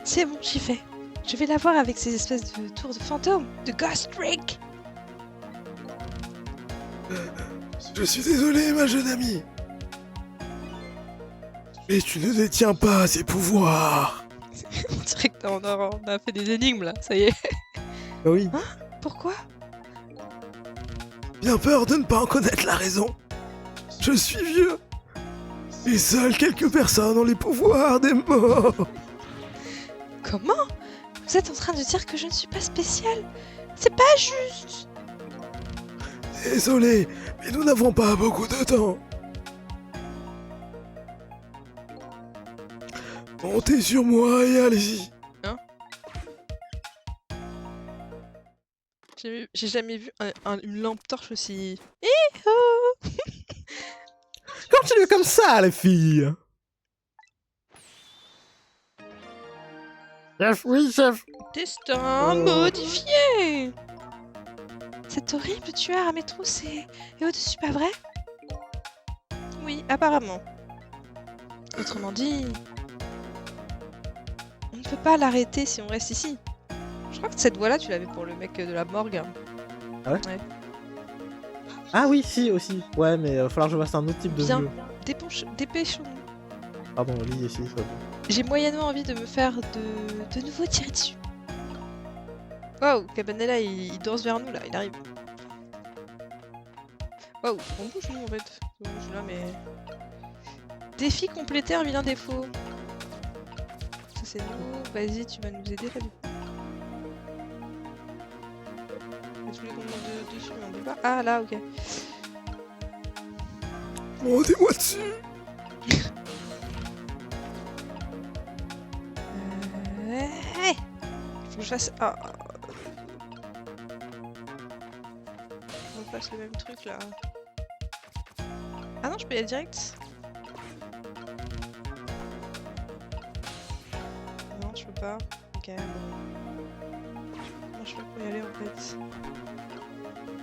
C'est bon, j'y vais. Je vais la voir avec ces espèces de tours de fantômes, de Ghost Trick. Je suis désolé, ma jeune amie. Mais tu ne détiens pas ces pouvoirs. On dirait que on a fait des énigmes là, ça y est. Bah oui. Hein? Pourquoi? Bien peur de ne pas en connaître la raison. Je suis vieux. Et seules quelques personnes ont les pouvoirs des morts. Comment? Vous êtes en train de dire que je ne suis pas spéciale? C'est pas juste. Désolé, mais nous n'avons pas beaucoup de temps. Montez sur moi et allez-y. Hein? J'ai jamais vu une lampe torche aussi... Continue comme ça, les filles. Chef, oui, chef. Destin modifié. Cet horrible tueur à mes trousses est au-dessus, pas vrai? Oui, apparemment. Autrement dit... On ne peut pas l'arrêter si on reste ici. Je crois que cette voix-là, tu l'avais pour le mec de la morgue. Ah ouais? Ah oui, si, aussi. Ouais, mais il va falloir que je fasse un autre type de Bien, jeu. dépêchons-nous. Pardon, lis ici, ça va. J'ai moyennement envie de me faire de nouveau tirer dessus. Waouh, Cabanela, il danse vers nous là, il arrive. Waouh, on bouge nous en fait. On bouge là, mais... Défi complété, un vilain défaut. Ça c'est nous, vas-y, tu vas nous aider là du coup. Je voulais qu'on monte dessus, mais on peut pas. Ah là, ok. Montez-moi dessus. Hey, faut que je fasse... Ah. On fasse le même truc là. Ah non, je peux y aller direct. Non, je peux pas. Ok, bon. je sais pas comment y aller en fait.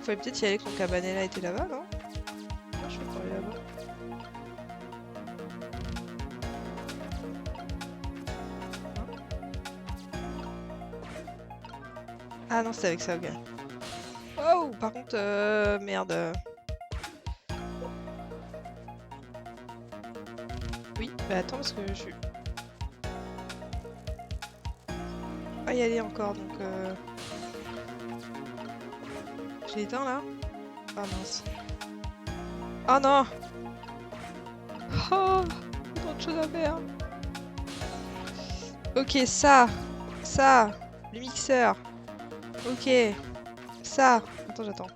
Fallait peut-être y aller quand Cabanela était là-bas, non? Non, je sais pas aller là-bas. Ah non, c'était avec ça, ok. Oh, par contre, merde. Oui, bah attends, parce que je suis... pas y aller encore, donc je l'ai éteint là? Ah mince. Oh non! Oh! Trop de choses à faire! Ok, ça! Ça! Le mixeur! Ok! Ça! Attends, j'attends.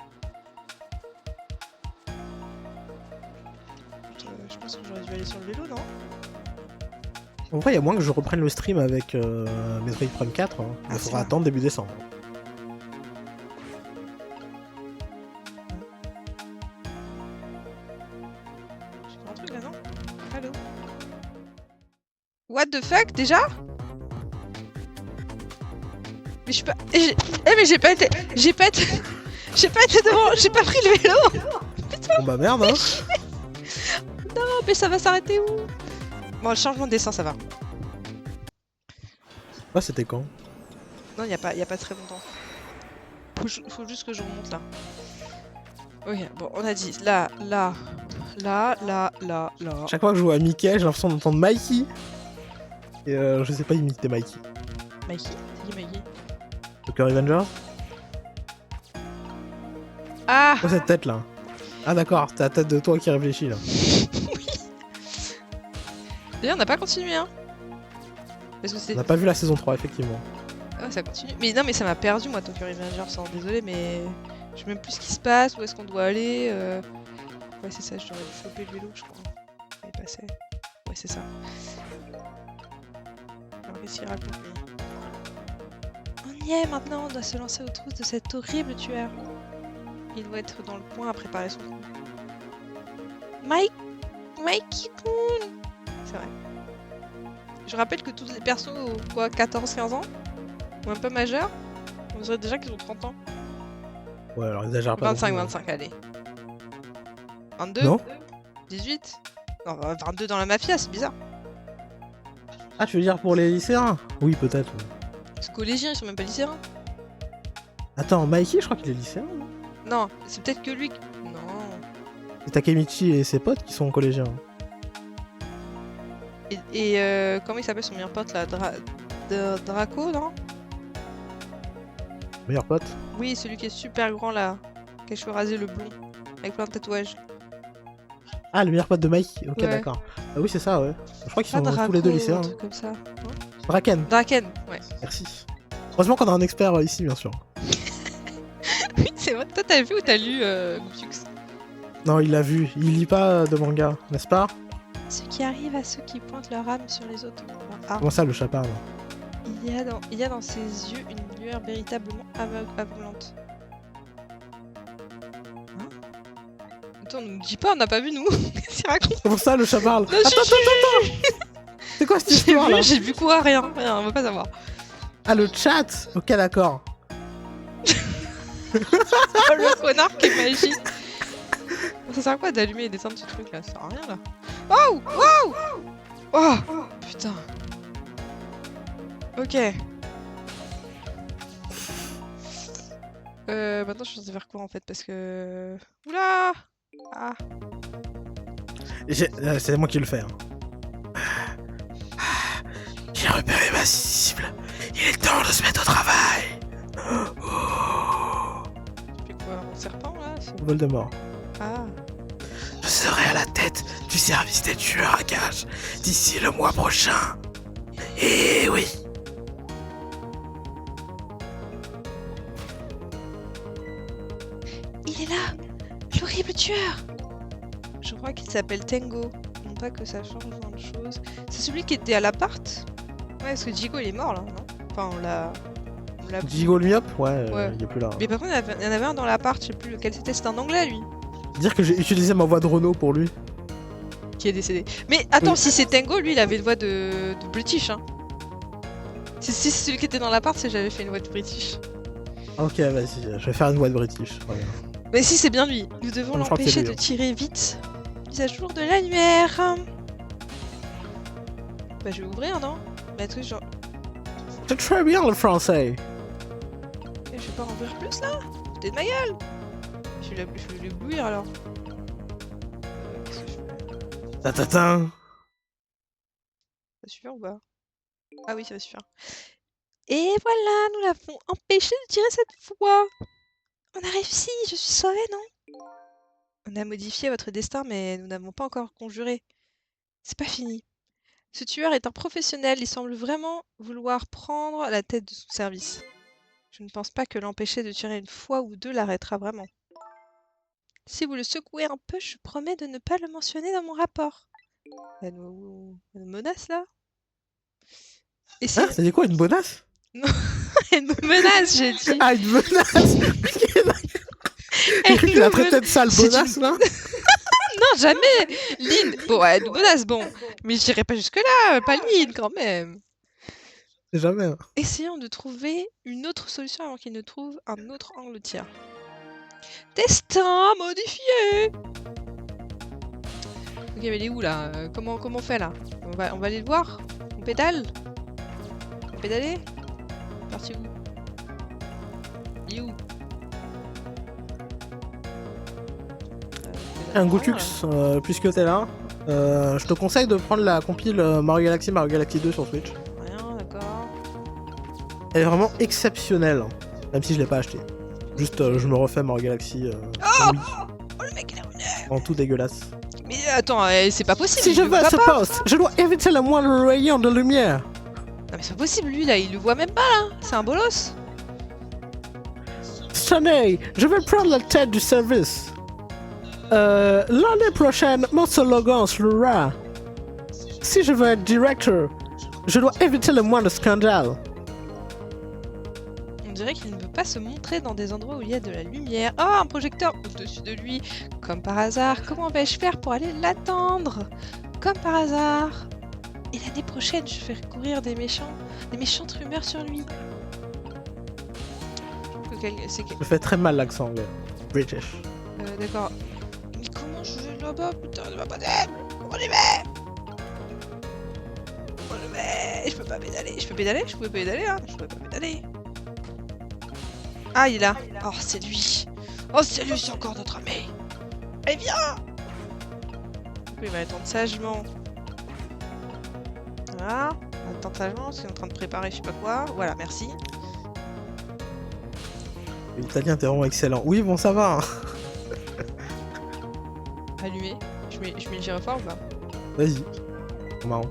Je pense que j'aurais dû aller sur le vélo, non? En vrai, il y a moins que je reprenne le stream avec Metroid Prime 4. Hein. Il faudra attendre début décembre. J'ai fait un truc là, non? Allô? What the fuck, déjà? Mais je suis pas... mais j'ai pas été... J'ai pas été devant... J'ai pas pris le vélo. Putain. Bon bah merde, hein. Non, mais ça va s'arrêter où? Bon, le changement de dessin, ça va. Ah, c'était quand? Non, y a pas très longtemps. Faut juste que je remonte là. Ok, bon, on a dit là. Chaque fois que je joue à Mickey, j'ai l'impression d'entendre Mikey. Et je sais pas imiter Mikey. Mikey? C'est qui Mikey? Tokyo Revengers? Ah! Oh, cette tête là. Ah d'accord, c'est la tête de toi qui réfléchit là. Oui. D'ailleurs, on n'a pas continué, hein. Parce que c'est... On n'a pas vu la saison 3, effectivement. Ah, ça continue. Mais non, mais ça m'a perdu, moi, Tokyo Revengers. Désolé, mais je sais même plus ce qui se passe, où est-ce qu'on doit aller. Ouais, c'est ça, j'aurais dû choper le vélo, je crois. Il passait. Ouais, c'est ça. Alors, qu'est-ce qu'il raconte, lui? On y est maintenant, on doit se lancer aux trousses de cet horrible tueur. Il doit être dans le coin à préparer son coup. Mikey-kun! C'est vrai. Je rappelle que tous les persos ont quoi, 14-15 ans? Ou un peu majeurs? On dirait déjà qu'ils ont 30 ans. Ouais, alors exagère pas. 25, allez. 22? Non? 18? Non, 22 dans la mafia, c'est bizarre. Ah, tu veux dire pour les lycéens? Oui, peut-être. Les collégiens, ils sont même pas lycéens. Attends, Mikey, je crois qu'il est lycéen, non? Non, c'est peut-être que lui. Non. C'est Takemichi et ses potes qui sont collégiens. Et comment il s'appelle son meilleur pote là? Draco, non? Meilleur pote? Oui, celui qui est super grand là. Qui a les cheveux rasés, le blond. Avec plein de tatouages. Ah, le meilleur pote de Mikey. Ok, Ouais. d'accord. Ah oui, c'est ça, ouais. Je crois qu'ils sont Draco, tous les deux lycéens. un Hein. truc comme ça. Draken. Draken, ouais. Merci. Heureusement qu'on a un expert ici, bien sûr. Oui, c'est vrai. Toi, t'as vu ou t'as lu Goopsux? Non, il l'a vu. Il lit pas de manga, n'est-ce pas? Ce qui arrive à ceux qui pointent leur âme sur les autres. Ah. Comment ça, le chat parle? Il y a dans ses yeux une lueur véritablement aveuglante. Hein? Attends, on nous dit pas, on n'a pas vu nous. Qu'est-ce qu'il raconte? Comment ça, le chat parle? Non, Attends. C'est quoi cette histoire là? J'ai vu quoi? Rien, on va pas savoir. Ah, le chat. Ok, d'accord. Oh, le connard qui est magique. Ça sert à quoi d'allumer et d'éteindre ce truc là? Ça sert à rien là. Oh! Wow! Oh! Putain. Ok. Maintenant je suis censée faire quoi en fait? Parce que... Oula! Ah. C'est moi qui le fais. Hein. J'ai repéré ma cible. Il est temps de se mettre au travail. Tu fais quoi? Un serpent là? Voldemort. Ah. Je serai à la tête du service des tueurs à gages d'ici le mois prochain. Et oui. Il est là! L'horrible tueur! Je crois qu'il s'appelle Tengo. Non pas que ça change dans de choses. C'est celui qui était à l'appart? Ouais, parce que Jigo il est mort là, non? Enfin, on l'a... Jigo Lumiop? Ouais, Ouais. il est plus là. Mais par contre, il y en avait un dans l'appart, je sais plus lequel c'était, c'était un anglais lui, Dire que j'ai utilisé ma voix de Renault pour lui. qui est décédé. Mais attends, Oui. si c'est Tengo, lui il avait une voix de British, hein. Si c'est celui qui était dans l'appart, c'est que j'avais fait une voix de British. Ok, vas-y, je vais faire une voix de British. Regarde. Mais si, c'est bien lui. Nous devons Je crois que c'est l'empêcher lui, de hein. tirer vite. Mise à jour de la lumière. Bah, je vais ouvrir, non? Mais est-ce que genre. C'est très bien le français. Je vais pas en ouvrir plus là? T'es de ma gueule! Je vais l'éblouir alors. Qu'est-ce que je fais? Tatatin. Ça suffit ou pas? Ah oui, ça va suffire. Et voilà, nous l'avons empêché de tirer cette fois! On a réussi, je suis sauvée, non? On a modifié votre destin, mais nous n'avons pas encore conjuré. C'est pas fini. Ce tueur est un professionnel, il semble vraiment vouloir prendre la tête de son service. Je ne pense pas que l'empêcher de tirer une fois ou deux l'arrêtera vraiment. Si vous le secouez un peu, je promets de ne pas le mentionner dans mon rapport. Elle nous menace là? Et si... Hein, ça dit quoi, une bonasse? Elle nous menace, j'ai dit. Ah, une menace. J'ai cru qu'il a traité de sale bonasse, là. Non, jamais. Lynn. Bon, elle nous menace, bon. Mais je dirais pas jusque-là, pas Lynn quand même. Jamais. Hein. Essayons de trouver une autre solution avant qu'il ne trouve un autre angle de tir. Destin modifié. Ok, mais il est où là? Comment on fait là? On va aller le voir? On pédale? On pédaler? Parti où? Il est où? Un Goutux, puisque t'es là, je te conseille de prendre la compile Mario Galaxy 2 sur Switch. Rien, d'accord. Elle est vraiment exceptionnelle, hein, même si je l'ai pas acheté. Juste, je me refais Mario Galaxy. Oui, Oh, le mec il est revenu. en tout dégueulasse. Mais attends, c'est pas possible. Si il je le vais à voit ce pas. poste, je dois éviter le moindre rayon de lumière. Non mais c'est pas possible, lui là, il le voit même pas là. C'est un bolos. Stanley, je vais prendre la tête du service. L'année prochaine, mon slogan sera: si je veux être directeur, je dois éviter le moindre scandale. On dirait qu'il ne veut pas se montrer dans des endroits où il y a de la lumière. Oh, un projecteur au-dessus de lui. Comme par hasard, comment vais-je faire pour aller l'attendre? Comme par hasard. Et l'année prochaine, je ferai courir des méchantes rumeurs sur lui. Je fais très mal l'accent anglais. British. D'accord. Mais comment je vais là-bas? Putain, c'est pas possible! Comment j'y vais? Comment je vais? Je peux pas pédaler. Je peux pédaler? Je pouvais pédaler, hein? Je pouvais pas pédaler. Ah, il est là. Oh, c'est lui. Oh, c'est lui, c'est encore notre ami. Allez, viens! Il va attendre sagement. Voilà. On va attendre sagement, parce qu'il est en train de préparer je sais pas quoi. Voilà, merci. L'italien, t'es vraiment excellent. Oui, bon, ça va. Hein. Allumé. Je mets le gyrophare ou pas? Vas-y. C'est marrant.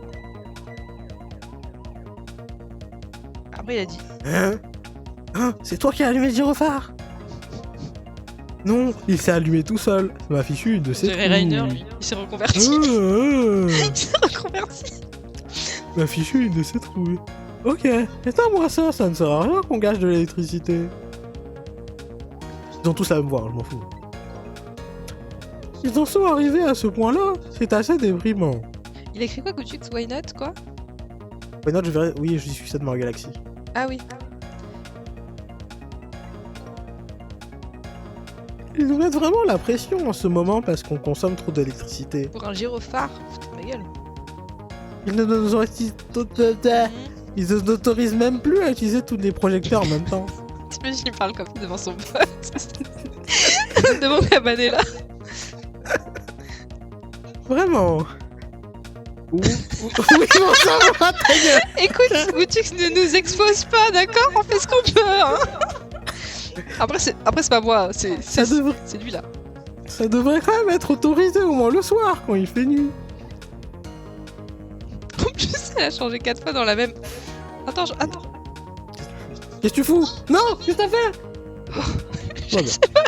Après, il a dit. Hein? Hein? C'est toi qui as allumé le gyrophare? Non, il s'est allumé tout seul. Ça m'a fichu de ses C'est Rainer, lui. Il s'est reconverti. Il s'est reconverti. M'a fichu une de ses trouées. Ok, éteins-moi ça, ça ne sert à rien qu'on gâche de l'électricité. Ils ont tous la même voix, je m'en fous. Ils en sont arrivés à ce point-là, c'est assez déprimant. Il a écrit quoi, Goutux? Why not, quoi? Ouais, non, je verrai. Oui, je suis ça de Mario Galaxy. Ah oui. Ils nous mettent vraiment la pression en ce moment parce qu'on consomme trop d'électricité. Pour un gyrophare, foutre de ma gueule. Ils ne nous Ils ne nous autorisent même plus à utiliser tous les projecteurs en même temps. T'imagines, il parle comme ça devant son pote. Devant Cabanella. Vraiment. Oui, bon, ça va, ta gueule. Écoute, Goutux ne nous expose pas, d'accord? On fait ce qu'on peut, hein. Après, c'est pas moi, c'est lui là. Ça devrait quand même être autorisé au moins le soir quand il fait nuit. En plus, elle a changé 4 fois dans la même. Attends, attends. Qu'est-ce que tu fous? Non, qu'est-ce que t'as fait? Je sais pas.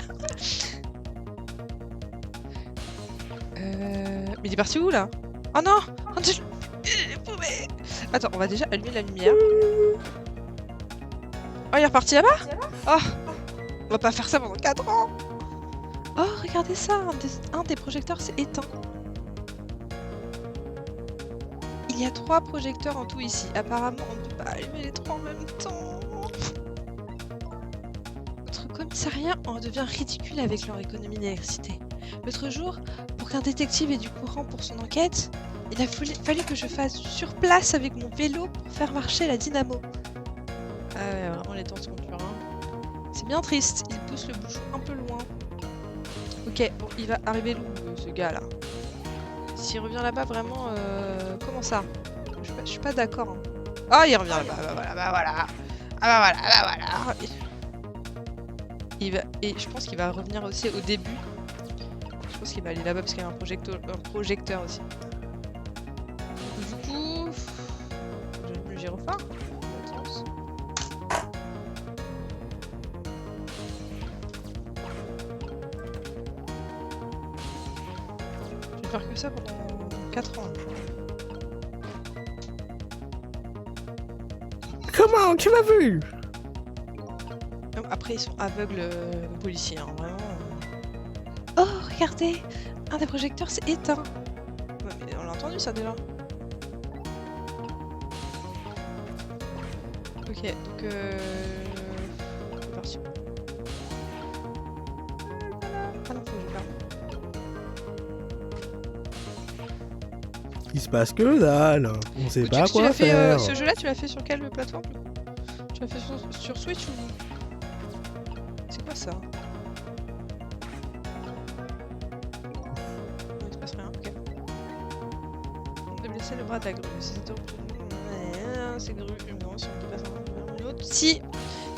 Mais il est parti où là? Oh non! Oh, attends, on va déjà allumer la lumière. Oh, il est reparti là-bas? Oh! On va pas faire ça pendant 4 ans! Oh, regardez ça! Un des projecteurs s'est éteint. Il y a 3 projecteurs en tout ici. Apparemment, on ne peut pas allumer les 3 en même temps. sais rien, on devient ridicule avec leur économie d'électricité. L'autre jour, pour qu'un détective ait du courant pour son enquête, il a fallu que je fasse sur place avec mon vélo pour faire marcher la dynamo. Ah ouais, vraiment les temps sont durs, hein. C'est bien triste, il pousse le bouchon un peu loin. Ok, bon, il va arriver où ce gars là? S'il revient là-bas, vraiment, comment ça? Je suis pas d'accord. Hein. Ah, il revient là-bas, bah voilà, bah voilà. Ah bah voilà, bah voilà. Et je pense qu'il va revenir aussi au début. Je pense qu'il va aller là-bas parce qu'il y a un projecteur aussi. Du coup, j'allume le gyrophare. Je vais faire que ça pendant 4 ans. Comment? Tu m'as vu? Après, ils sont aveugles, les policiers, hein, vraiment. Oh, regardez! Un des projecteurs s'est éteint. Ouais, mais on l'a entendu ça déjà. Ok, donc c'est parti. Ah non, faut que je ferme. Il se passe que dalle. On sait pas quoi faire. Ce jeu-là, tu l'as fait sur quelle plateforme? Tu l'as fait sur Switch ou... C'est quoi ça? Il se passe rien, ok. On peut blesser le bras de la grue. C'est grue. Non, si on peut pas faire une autre. Si!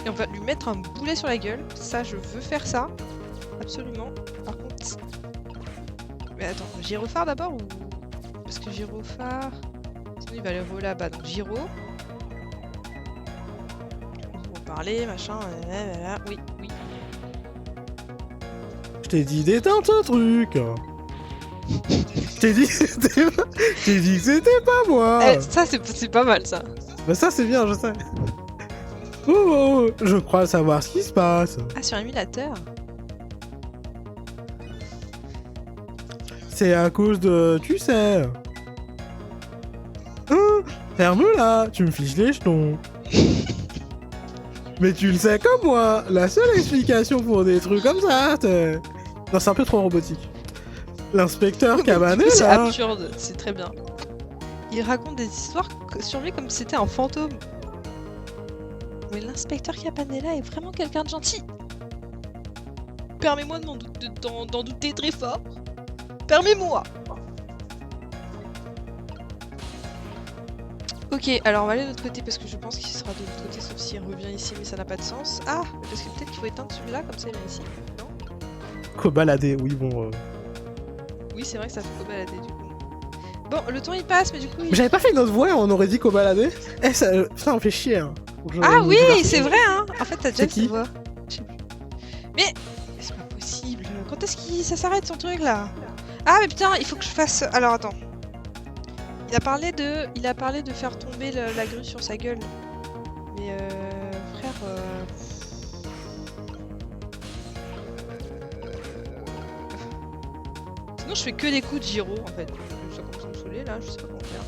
Et on va lui mettre un boulet sur la gueule. Ça, je veux faire ça. Absolument. Par contre... Mais attends, gyrophare d'abord ou... Parce que gyrophare... Sinon il va aller là-bas. Donc gyro. On va parler, machin... Voilà. Oui, oui. Je t'ai dit d'éteindre ce truc. Je t'ai dit que c'était pas moi. Ça c'est pas mal ça. Bah ça c'est bien, je sais. Oh, je crois savoir ce qui se passe. Ah, sur émulateur. C'est à cause de... Tu sais... Hein, ferme-la, tu me fiches les jetons. Mais tu le sais comme moi, la seule explication pour des trucs comme ça, c'est... Non, c'est un peu trop robotique. L'inspecteur Cabanela... C'est absurde, c'est très bien. Il raconte des histoires sur lui comme si c'était un fantôme. Mais l'inspecteur Cabanela est vraiment quelqu'un de gentil. Permets-moi d'en douter très fort. Permets-moi. Ok, alors on va aller de l'autre côté parce que je pense qu'il sera de l'autre côté sauf s'il revient ici mais ça n'a pas de sens. Ah, parce que peut-être qu'il faut éteindre celui-là comme ça il vient ici, non? Cobalader, oui bon... Oui c'est vrai que ça fait cobalader du coup. Bon, le temps il passe mais du coup... J'avais pas fait une autre voix, on aurait dit cobalader. Eh ça on fait chier hein. Ah oui, c'est vrai hein. En fait t'as déjà cette voix. Je sais plus. Mais c'est pas possible. Quand est-ce que ça s'arrête son truc là? Ah mais putain, il faut que je fasse... Alors attends. Il a parlé de faire tomber la grue sur sa gueule. Mais frère... Sinon je fais que des coups de gyro en fait. Ça commence à me saouler là, je sais pas comment faire.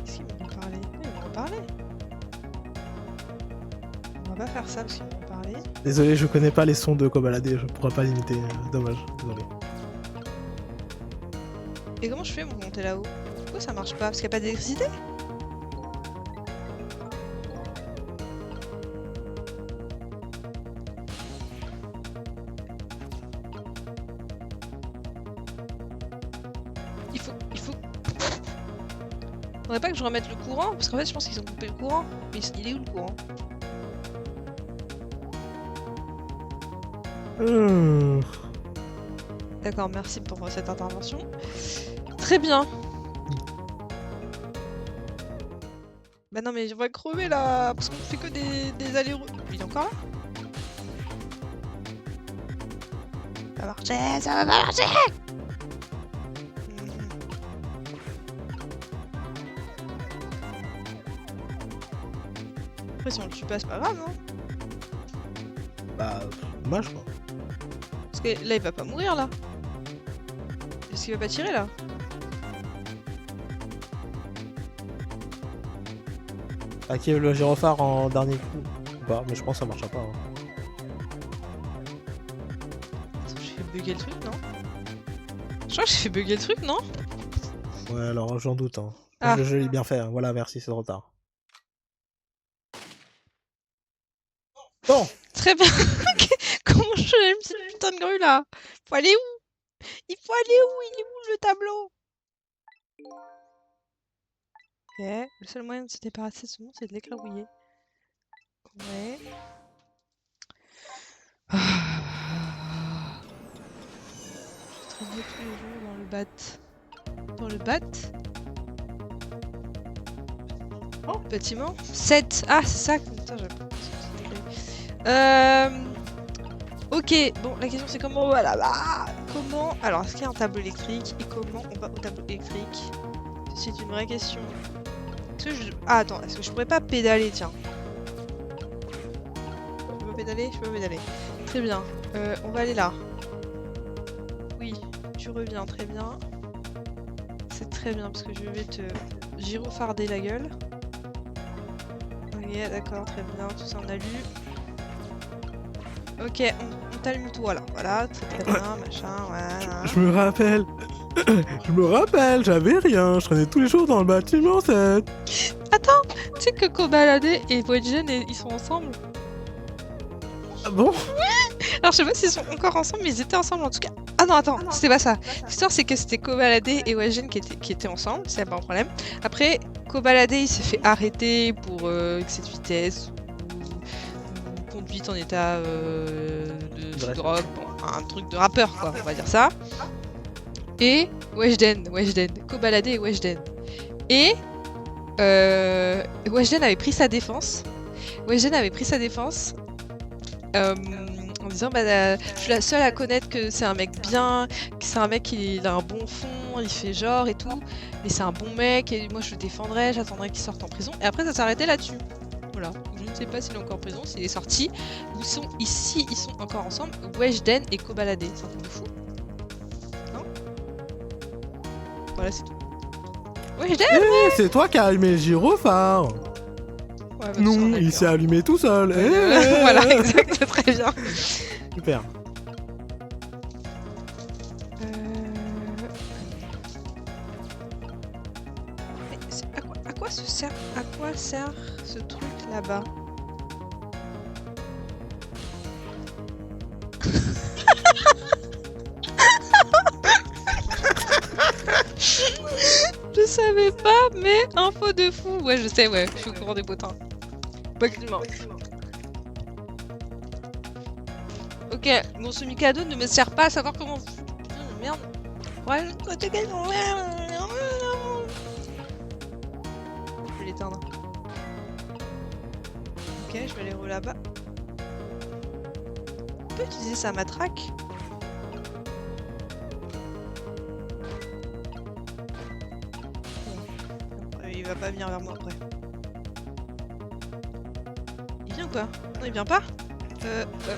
Est-ce qu'ils vont en parler? Oui, ils vont en parler. On va pas faire ça parce qu'ils vont en parler. Désolé, je connais pas les sons de Cobalader, je pourrais pas l'imiter, dommage, désolé. Et comment je fais pour monter là-haut? Pourquoi ça marche pas? Parce qu'il n'y a pas d'électricité? Il faut... Faudrait pas que je remette le courant? Parce qu'en fait je pense qu'ils ont coupé le courant. Mais il est où le courant? D'accord, merci pour cette intervention. Très bien. Bah non mais on va crever là, parce qu'on fait que des allers-retours. Il est encore là? Ça va marcher, ça va pas marcher. Après si on le tue pas, c'est pas grave, non? Bah, dommage quoi. Parce que là il va pas mourir là. Est-ce qu'il va pas tirer là? Active le gyrophare en dernier coup. Ou pas, mais je pense que ça marchera pas. Hein. Attends, j'ai fait bugger le truc, non? Je crois que j'ai fait bugger le truc, non? Ouais, alors j'en doute. Hein. Ah. Je l'ai bien fait. Hein. Voilà, merci, c'est trop tard. Bon. Très bien. Comment je fais une petite putain de grue là? Faut aller où? Il faut aller où? Il est où le tableau? Ok, le seul moyen de se débarrasser de ce monde, c'est de l'écrabouiller. Ouais. Je traînais tous les jours dans le bat. Dans le bat? Oh. Le bâtiment? 7. Ah, c'est ça. Putain, j'ai Ok, bon, la question c'est comment on va là-bas? Comment... Alors, est-ce qu'il y a un tableau électrique? Et comment on va au tableau électrique? C'est une vraie question. Est-ce que je... Ah, attends, est-ce que je pourrais pas pédaler, tiens? Je peux pas pédaler? Je peux pas pédaler. Très bien. On va aller là. Oui, tu reviens, très bien. C'est très bien, parce que je vais te gyropharder la gueule. Ok, d'accord, très bien, tout ça on a lu. Ok, on t'allume toi là, voilà, très bien, machin, voilà. Je me rappelle. Je me rappelle, j'avais rien. Je traînais tous les jours dans le bâtiment 7. Attends, tu sais que Kobalade et Voidgen, ils sont ensemble? Ah bon? Alors je sais pas s'ils sont encore ensemble, mais ils étaient ensemble en tout cas. Ah non, attends, c'était pas ça. L'histoire c'est que c'était Kobalade et Voidgen qui étaient ensemble, c'est pas un problème. Après, Kobalade il s'est fait arrêter pour excès de vitesse ou conduite en état de drogue, bon, un truc de rappeur quoi, on va dire ça. Et Weshden, Kobalade et Weshden. Et Weshden avait pris sa défense. En disant bah je suis la seule à connaître que c'est un mec bien, que c'est un mec qui a un bon fond, il fait genre et tout, mais c'est un bon mec et moi je le défendrai, j'attendrai qu'il sorte en prison. Et après ça s'arrêtait là-dessus. Voilà. Je ne sais pas s'il est encore en prison, s'il est sorti. Ils sont ici, ils sont encore ensemble. Weshden et Kobalade, c'est un truc de fou. Non? Voilà, c'est tout. Weshden! C'est toi qui as allumé le gyrophare. Ouais, bah, Non, il s'est allumé tout seul. Voilà, exact, très bien. Super. À quoi sert ce truc là-bas? Je savais pas, mais info de fou. Ouais, je sais, ouais, je suis au courant des potins. Effectivement. Ok, bon, ce Mikado ne me sert pas à savoir comment... Merde. Ouais, je vais l'éteindre. Ok, je vais aller là-bas. On peut utiliser sa matraque? Il va pas venir vers moi après. Il vient ou pas? Non, il vient pas? Ouais, voilà.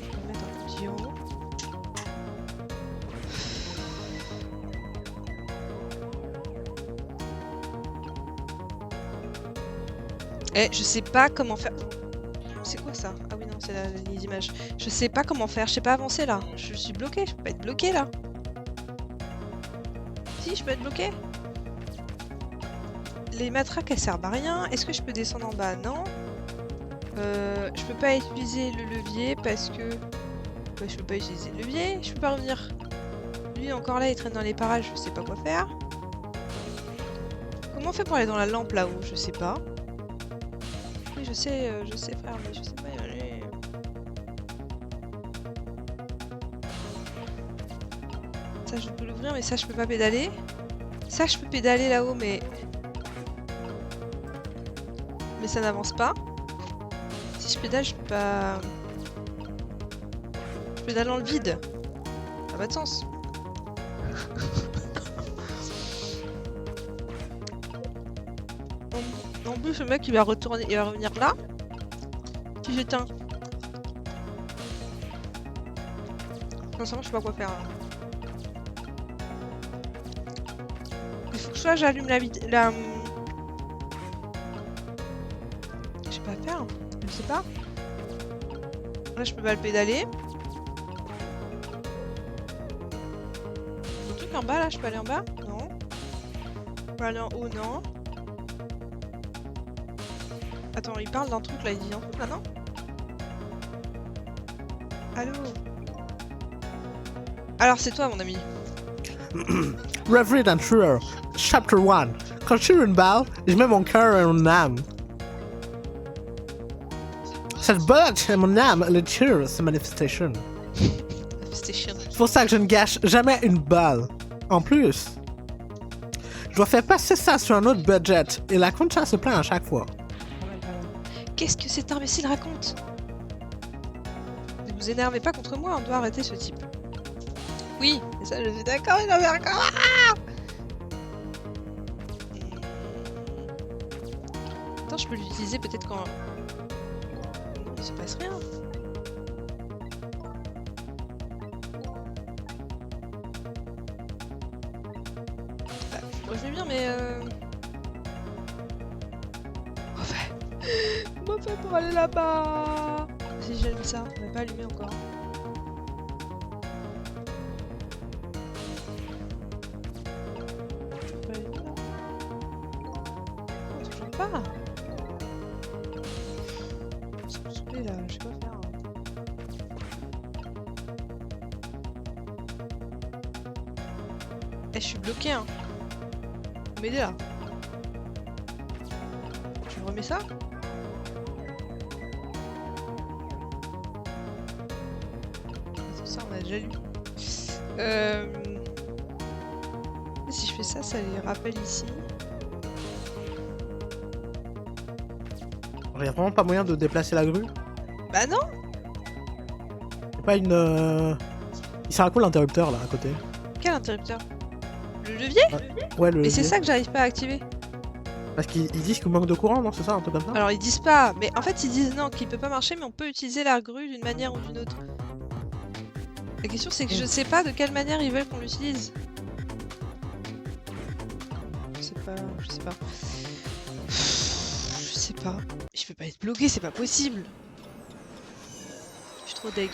Je vais mettre un petit en haut. Je sais pas comment faire. C'est quoi ça? Ah oui, non, c'est les images. Je sais pas comment faire, je sais pas avancer là. Je suis bloquée, je peux pas être bloquée là. Si, je peux être bloquée. Les matraques elles servent à rien. Est-ce que je peux descendre en bas? Non. Je peux pas utiliser le levier parce que... Bah, je peux pas utiliser le levier, je peux pas revenir. Lui encore là, il traîne dans les parages, je sais pas quoi faire. Comment on fait pour aller dans la lampe là-haut? Je sais pas. Oui, je sais frère, mais je sais pas y aller. Ça je peux l'ouvrir, mais ça je peux pas pédaler. Ça je peux pédaler là-haut, mais ça n'avance pas. Si je pédale, je peux pas... Je pédale dans le vide. Ça n'a pas de sens. En plus, le mec il va retourner, il va revenir là. Si j'éteins. Sincèrement, je sais pas quoi faire. Là. soit j'allume la... Je sais pas faire. Je sais pas. Là, je peux pas le pédaler. Le truc en bas, là, je peux aller en bas? Non. Je peux aller en haut? Non. Attends, il parle d'un truc, là. Il dit un truc, là, non? Allô? Alors, c'est toi, mon ami. Reverie Adventure, Chapter 1. Quand je tire une balle, je mets mon cœur et mon âme. Cette balle et mon âme, le tire, c'est manifestation. Station. C'est pour ça que je ne gâche jamais une balle. En plus, je dois faire passer ça sur un autre budget et la compta se plaint à chaque fois. Qu'est-ce que cet imbécile raconte? Ne vous énervez pas contre moi, on doit arrêter ce type. Oui, et ça je suis d'accord, il avait encore. Attends, je peux l'utiliser peut-être quand... Non, il se passe rien. Bah, moi je vais bien, mais Comment on fait pour aller là-bas? Si j'allume ça, on va pas allumer encore. Je peux pas allumer là? Non, toujours pas. C'est me saouler là, je sais pas faire. Eh, je suis bloqué hein. Faut m'aider là. Je remets ça? Ça on a déjà lu. Si je fais ça, ça les rappelle ici. Il n'y a vraiment pas moyen de déplacer la grue? Bah non! C'est pas une... Il sert à quoi l'interrupteur là à côté? Quel interrupteur? Le levier? Ouais, le Mais c'est levier. ça que j'arrive pas à activer. Parce qu'ils disent qu'il manque de courant, non? C'est ça, un truc comme ça? Alors ils disent pas, mais en fait ils disent non, qu'il peut pas marcher, mais on peut utiliser la grue d'une manière ou d'une autre. La question c'est que je sais pas de quelle manière ils veulent qu'on l'utilise. Je sais pas, je sais pas. Je sais pas. Je peux pas être bloqué, c'est pas possible. Je suis trop deg.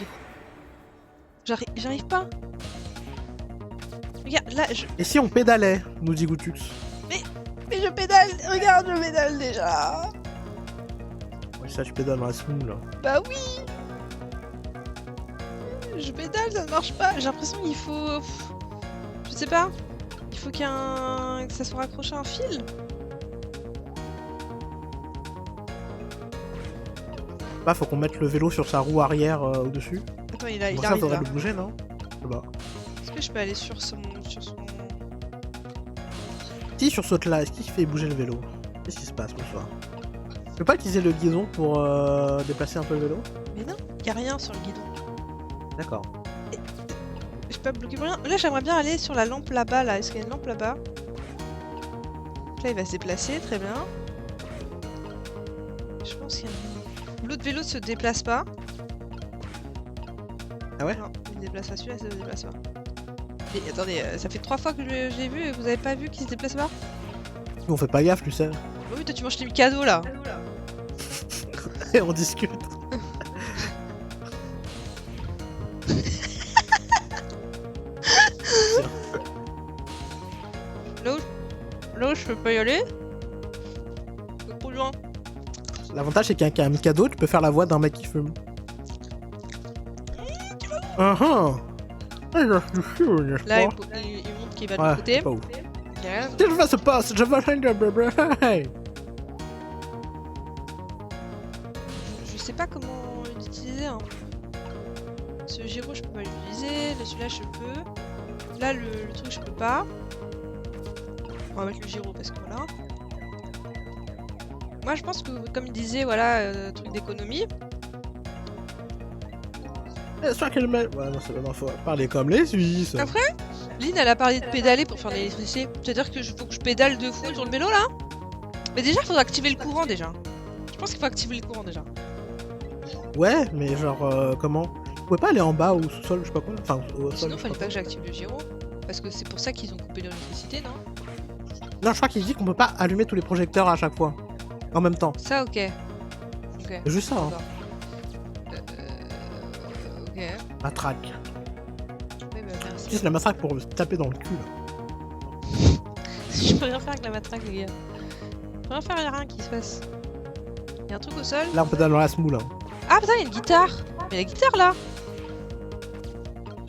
J'arrive pas. Regarde, là je... Et si on pédalait, nous dit Goutux? Mais je pédale, regarde, je pédale déjà. Ouais, ça, tu pédales dans la smoule là. Bah oui. Je pédale, ça ne marche pas. J'ai l'impression qu'il faut... Je sais pas. Il faut qu'il y ait un... que ça soit raccroché à un fil. Bah, faut qu'on mette le vélo sur sa roue arrière au-dessus. Attends, il Bon, ça arrive faudrait là. le bouger, non? Je sais pas. Est-ce que je peux aller sur son... Si sur saute là, est-ce qu'il fait bouger le vélo? Qu'est-ce qui se passe ce soir? Tu peux pas utiliser le guidon pour déplacer un peu le vélo? Mais non, y a rien sur le guidon. D'accord. Je suis pas bloqué pour rien. Là, j'aimerais bien aller sur la lampe là-bas, là. Est-ce qu'il y a une lampe là-bas? Là, il va se déplacer, très bien. Je pense qu'il y a un... L'autre vélo se déplace pas. Ah ouais? Non, il se déplace pas, celui-là, ça se déplace pas. Et attendez, ça fait 3 fois que j'ai vu et vous avez pas vu qu'il se déplace pas? Nous, on fait pas gaffe, tu sais. Bah oui, toi tu manges tes cadeaux là. Et on discute. Là où je peux pas y aller. C'est trop loin. L'avantage, c'est qu'avec un Mikado, tu peux faire la voix d'un mec qui fume. Ah ah! Je suis sûr, n'est-ce Là, pas? il montre qu'il va de Ouais, l'autre côté. c'est pas ouf. Ok. Qu'est-ce qui se passe? Je veux rien de bébé. Hey! Je sais pas comment l'utiliser. Hein. Ce gyro, je peux pas l'utiliser. Celui-là, je peux. Là, le truc, je peux pas. On va mettre le gyro parce que voilà. Moi, je pense que, comme il disait, voilà, truc d'économie. J'espère qu'elle met. Ouais, non, c'est pas faut parler comme les Suisses. Après, Lynn, elle a parlé de pédaler pour faire l'électricité. C'est-à-dire que faut que je pédale 2 fois sur le vélo là? Mais déjà, il faudra activer le courant déjà. Je pense qu'il faut activer le courant déjà. Ouais, mais genre, comment? Vous pouvez pas aller en bas ou au sous-sol, je sais pas quoi. Enfin, au sol. Sinon, je sais fallait pas pas que j'active le gyro. Parce que c'est pour ça qu'ils ont coupé l'électricité, non? Non, je crois qu'il dit qu'on peut pas allumer tous les projecteurs à chaque fois. En même temps. Ça, ok. Ok. C'est juste ça, hein. Ok. Matraque. Oui, bah merci. Utilise la matraque pour se taper dans le cul, là. Je peux rien faire avec la matraque, les gars. Je peux rien faire, y'a rien qui se passe. Y'a un truc au sol. Là, on peut dans la smoule, hein. Ah putain, y'a une guitare. Mais la guitare là.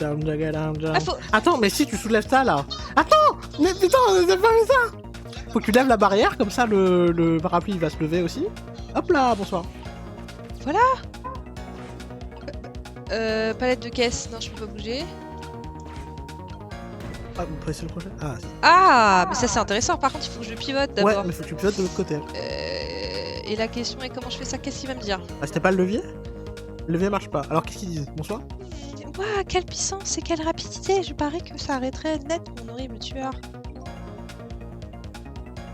Ah, faut... Attends, mais si tu soulèves ça, là. Attends. Mais putain, t'as pas fait ça. Faut que tu lèves la barrière, comme ça, le parapluie, il va se lever aussi. Hop là, bonsoir. Voilà. Palette de caisse. Non, je peux pas bouger. Ah, vous pressez le projet. Ah, si. Ah, mais ça c'est intéressant. Par contre, il faut que je le pivote Ouais, d'abord. mais faut que tu pivotes de l'autre côté. Et la question est comment je fais ça? Qu'est-ce qu'il va me dire? Ah, c'était pas le levier? Le levier marche pas. Alors, qu'est-ce qu'ils disent? Bonsoir. Waouh, quelle puissance et quelle rapidité! Je parie que ça arrêterait net mon horrible tueur.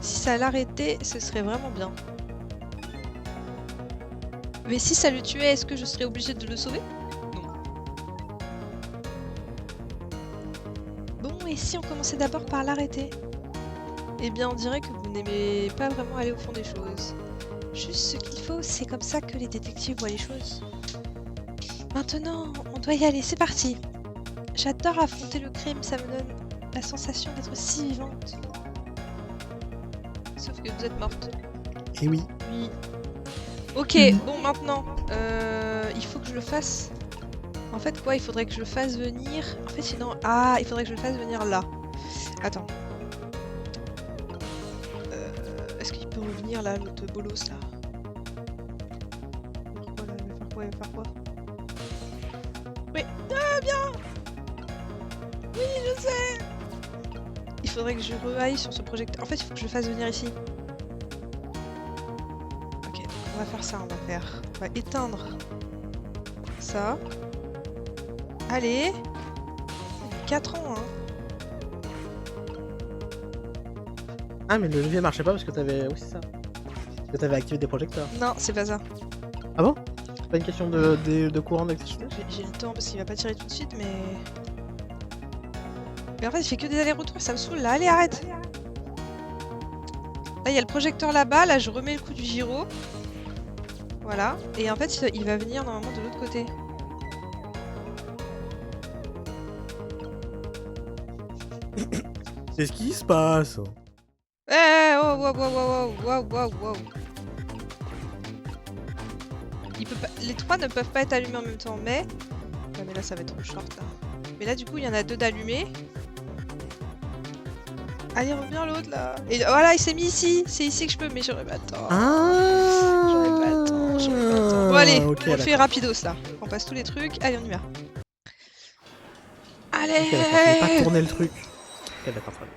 Si ça l'arrêtait, ce serait vraiment bien. Mais si ça le tuait, est-ce que je serais obligée de le sauver? Non. Bon, et si on commençait d'abord par l'arrêter? Eh bien, on dirait que vous n'aimez pas vraiment aller au fond des choses. Juste ce qu'il faut, c'est comme ça que les détectives voient les choses. Maintenant, on doit y aller, c'est parti. J'adore affronter le crime, ça me donne la sensation d'être si vivante. Sauf que vous êtes morte. Eh oui. Oui. Ok, bon maintenant, il faut que je le fasse. En fait quoi, il faudrait que je le fasse venir. En fait sinon, ah, il faudrait que je le fasse venir là. Attends. Est-ce qu'il peut revenir là, l'autre bolos là? Il va faire quoi, il va faire quoi? Oui, ah bien. Oui, je sais. Il faudrait que je re-aille sur ce projecteur. En fait, il faut que je le fasse venir ici. Ok, donc on va faire ça, on va éteindre ça. Allez. 4 ans, hein. Ah, mais le levier marchait pas parce que t'avais... Oui, c'est ça. Parce que t'avais activé des projecteurs. Non, c'est pas ça. Ah bon? C'est pas une question de courant d'électricité? J'ai le temps parce qu'il va pas tirer tout de suite, mais... Mais en fait, il fait que des allers-retours, ça me saoule là. Allez, arrête! Là, il y a le projecteur là-bas. Là, je remets le coup du gyro. Voilà. Et en fait, il va venir normalement de l'autre côté. C'est ce qui se passe. Eh, oh, wow, wow, wow, wow, wow, wow. Il peut pas... Les trois ne peuvent pas être allumés en même temps, mais... Ouais, mais là, ça va être trop short, là. Mais là, du coup, il y en a 2 d'allumés. Allez, reviens l'autre, là. Et voilà, il s'est mis ici. C'est ici que je peux, mais j'aurais pas le temps. Ah, J'aurais pas le temps, j'aurais pas le temps. Bon, allez, ok, on le fait rapidos, là. On passe tous les trucs. Allez, on y va. Allez, Ok, d'accord, je vais pas tourner le truc. Ok, d'accord, très bien.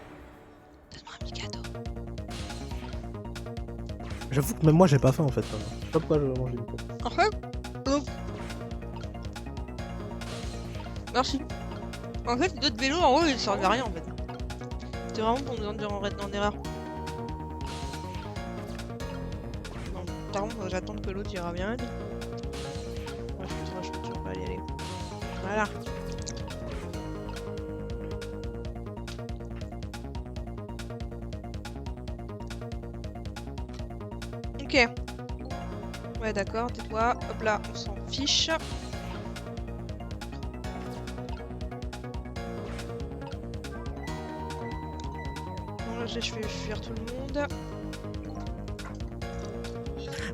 donne-moi un petit cadeau. J'avoue que même moi j'ai pas faim en fait. Je sais pas pourquoi je mange des micros. En fait, donc... Merci. En fait, d'autres vélos, en gros, ils servent à rien, en fait. C'était vraiment pour nous induire en erreur. Non, par contre, j'attends que l'autre ira bien. Ouais, je peux toujours pas y aller. Voilà. Ok. Ouais, d'accord, tais-toi. Hop là, on s'en fiche. Bon, là, je fais fuir tout le monde.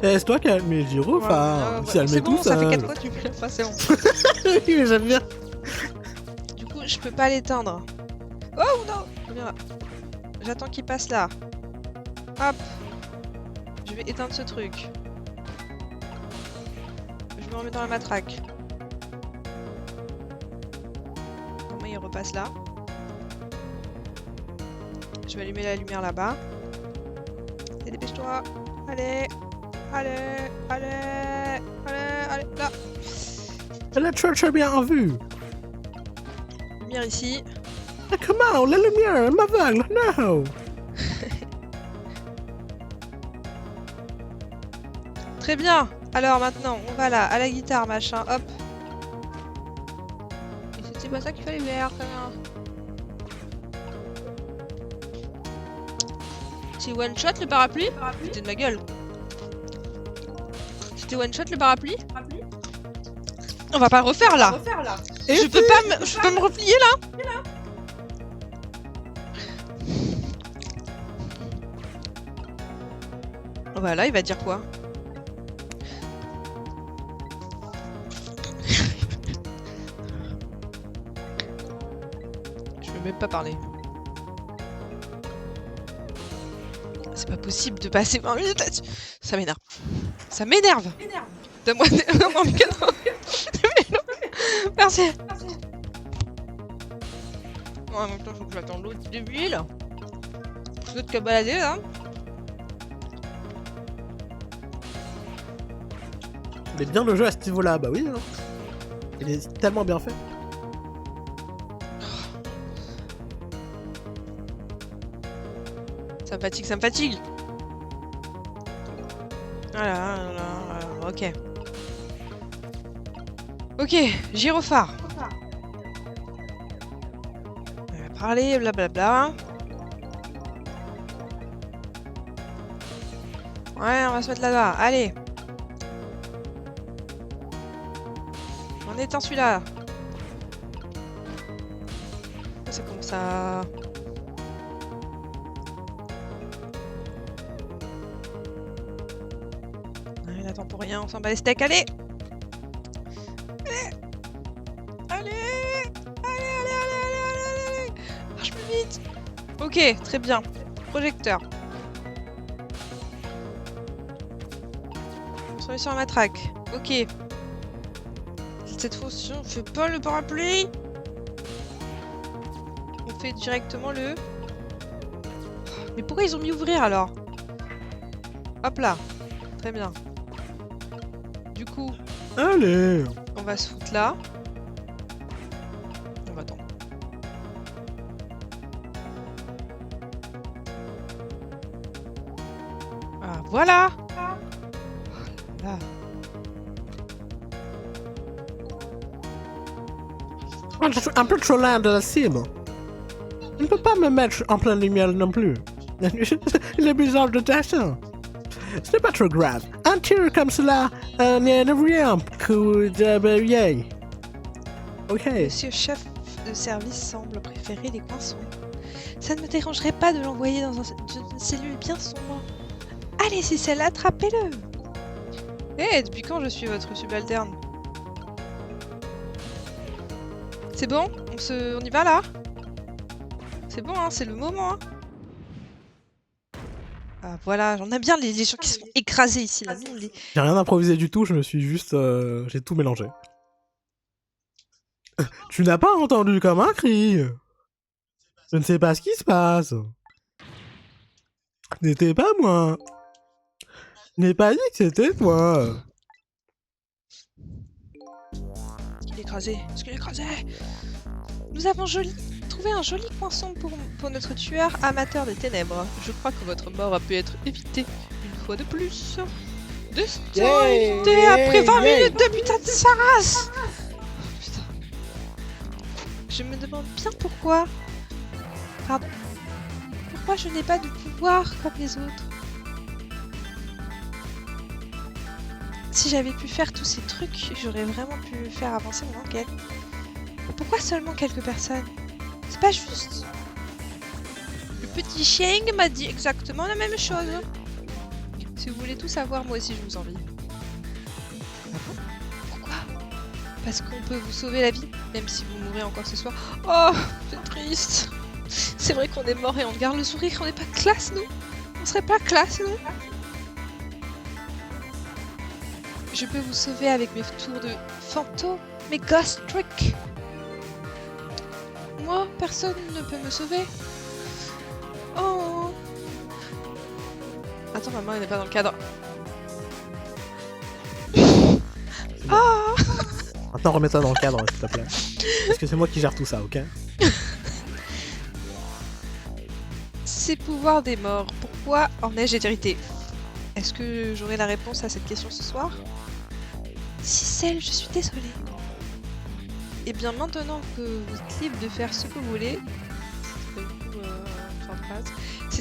Eh, c'est toi qui as mis le gyro, enfin, si elle met c'est bon, tout ça fait seul. 4 fois que tu me l'as pas, c'est bon. Oui, mais j'aime bien. Du coup, je peux pas l'éteindre. Oh non! Reviens là. J'attends qu'il passe là. Hop! Je vais éteindre ce truc. Je me remets dans la matraque. Comment il repasse là? Je vais allumer la lumière là-bas. Et dépêche-toi! Allez! Allez! Allez! Allez! Allez! Là! La church a bien vu. Lumière ici. Ah, comment? La lumière, elle m'aveugle, no! Très bien. Alors maintenant, on va là, à la guitare, machin, hop. Et c'était pas ça qu'il fallait faire, quand même. C'est one shot le parapluie? C'était de ma gueule. C'était one shot le parapluie? On va pas le refaire là. Je peux pas me replier là. Voilà, il va dire quoi? Je veux même pas parler. C'est pas possible de passer 20 minutes là-dessus. Ça m'énerve. Ça m'énerve. Donne-moi un cadeau. Merci. Bon, en même temps, faut que j'attende l'autre débile. L'autre qui a baladé là. Il est bien le jeu à ce niveau-là, bah oui. Hein. Il est tellement bien fait. Ça me fatigue, ça me fatigue. Voilà, ok. Ok, gyrophare. On va parler, blablabla. Ouais, on va se mettre là-bas, allez. On éteint celui-là. C'est comme ça. Il attend pour rien, on s'en bat les steaks, allez. Allez. Marche plus vite. Ok, très bien. Projecteur. Solution à matraque. Ok. Cette fonction, on fait pas le parapluie. On fait directement le... Mais pourquoi ils ont mis ouvrir alors? Hop là. Très bien. Du coup... Allez. On va se foutre là. On va attendre. Ah, voilà. Là. Un peu trop loin de la cible. On ne peut pas me mettre en pleine lumière non plus. Il est bizarre de dessin. Ce n'est pas trop grave. Un tir comme cela n'est rien que de yay. Ok. Monsieur chef de service semble préférer les poinçons. Ça ne me dérangerait pas de l'envoyer dans une cellule bien sombre. Allez, c'est celle-là, attrapez-le. Eh, depuis quand je suis votre subalterne? C'est bon? On y va là? C'est bon, hein, c'est le moment. Hein. Ah voilà, j'en aime bien les gens qui sont écrasés ici. Là. J'ai rien improvisé du tout, je me suis juste... j'ai tout mélangé. Tu n'as pas entendu comme un cri. Je ne sais pas ce qui se passe. Ce n'était pas moi. Je n'ai pas dit que c'était toi. Est-ce qu'il est écrasé? Est-ce qu'il est écrasé? Nous avons trouvé un joli poinçon pour notre tueur amateur des ténèbres. Je crois que votre mort a pu être évitée une fois de plus. Destin évité après 20 minutes de putain de sa race. Putain. Je me demande bien pourquoi. Pardon. Pourquoi je n'ai pas de pouvoir comme les autres? Si j'avais pu faire tous ces trucs, j'aurais vraiment pu faire avancer mon enquête. Pourquoi seulement quelques personnes? C'est pas juste. Le petit Sheng m'a dit exactement la même chose. Si vous voulez tout savoir, moi aussi je vous envie. Pourquoi? Parce qu'on peut vous sauver la vie, même si vous mourrez encore ce soir. Oh, c'est triste. C'est vrai qu'on est mort et on garde le sourire, on n'est pas classe, nous. On serait pas classe, nous. Je peux vous sauver avec mes tours de fantôme, mes ghost tricks. Moi, personne ne peut me sauver. Oh. Attends, maman, elle n'est pas dans le cadre. Ah. Maintenant, remets ça dans le cadre, s'il te plaît. Parce que c'est moi qui gère tout ça, ok? Ces pouvoirs des morts, pourquoi en ai-je hérité? Est-ce que j'aurai la réponse à cette question ce soir? Si celle, je suis désolée. Et bien maintenant que vous êtes libre de faire ce que vous voulez,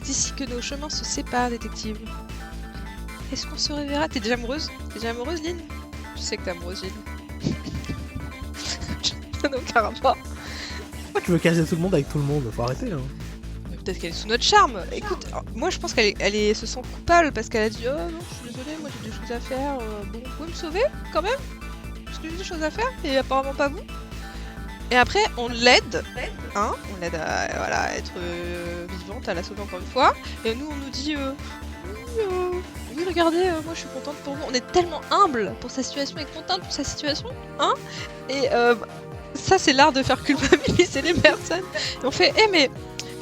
C'est ici que nos chemins se séparent, détective. Est-ce qu'on se reverra? T'es déjà amoureuse? T'es déjà amoureuse, Lynn? Je sais que t'es amoureuse, Lynn. Ça n'a aucun rapport. Pourquoi tu veux caser tout le monde avec tout le monde? Faut arrêter, hein. Peut-être qu'elle est sous notre charme. Écoute, moi je pense qu'elle se sent coupable parce qu'elle a dit « Oh non, je suis désolée, moi j'ai des choses à faire. Bon, vous pouvez me sauver quand même? Parce que j'ai des choses à faire et apparemment pas vous. » Et après, on l'aide, hein, on l'aide à voilà, être vivante, à la sauver encore une fois. Et nous, on nous dit oui, regardez, moi je suis contente pour vous. On est tellement humble pour sa situation et contente pour sa situation, hein. Et ça, c'est l'art de faire culpabiliser les personnes. Et on fait, mais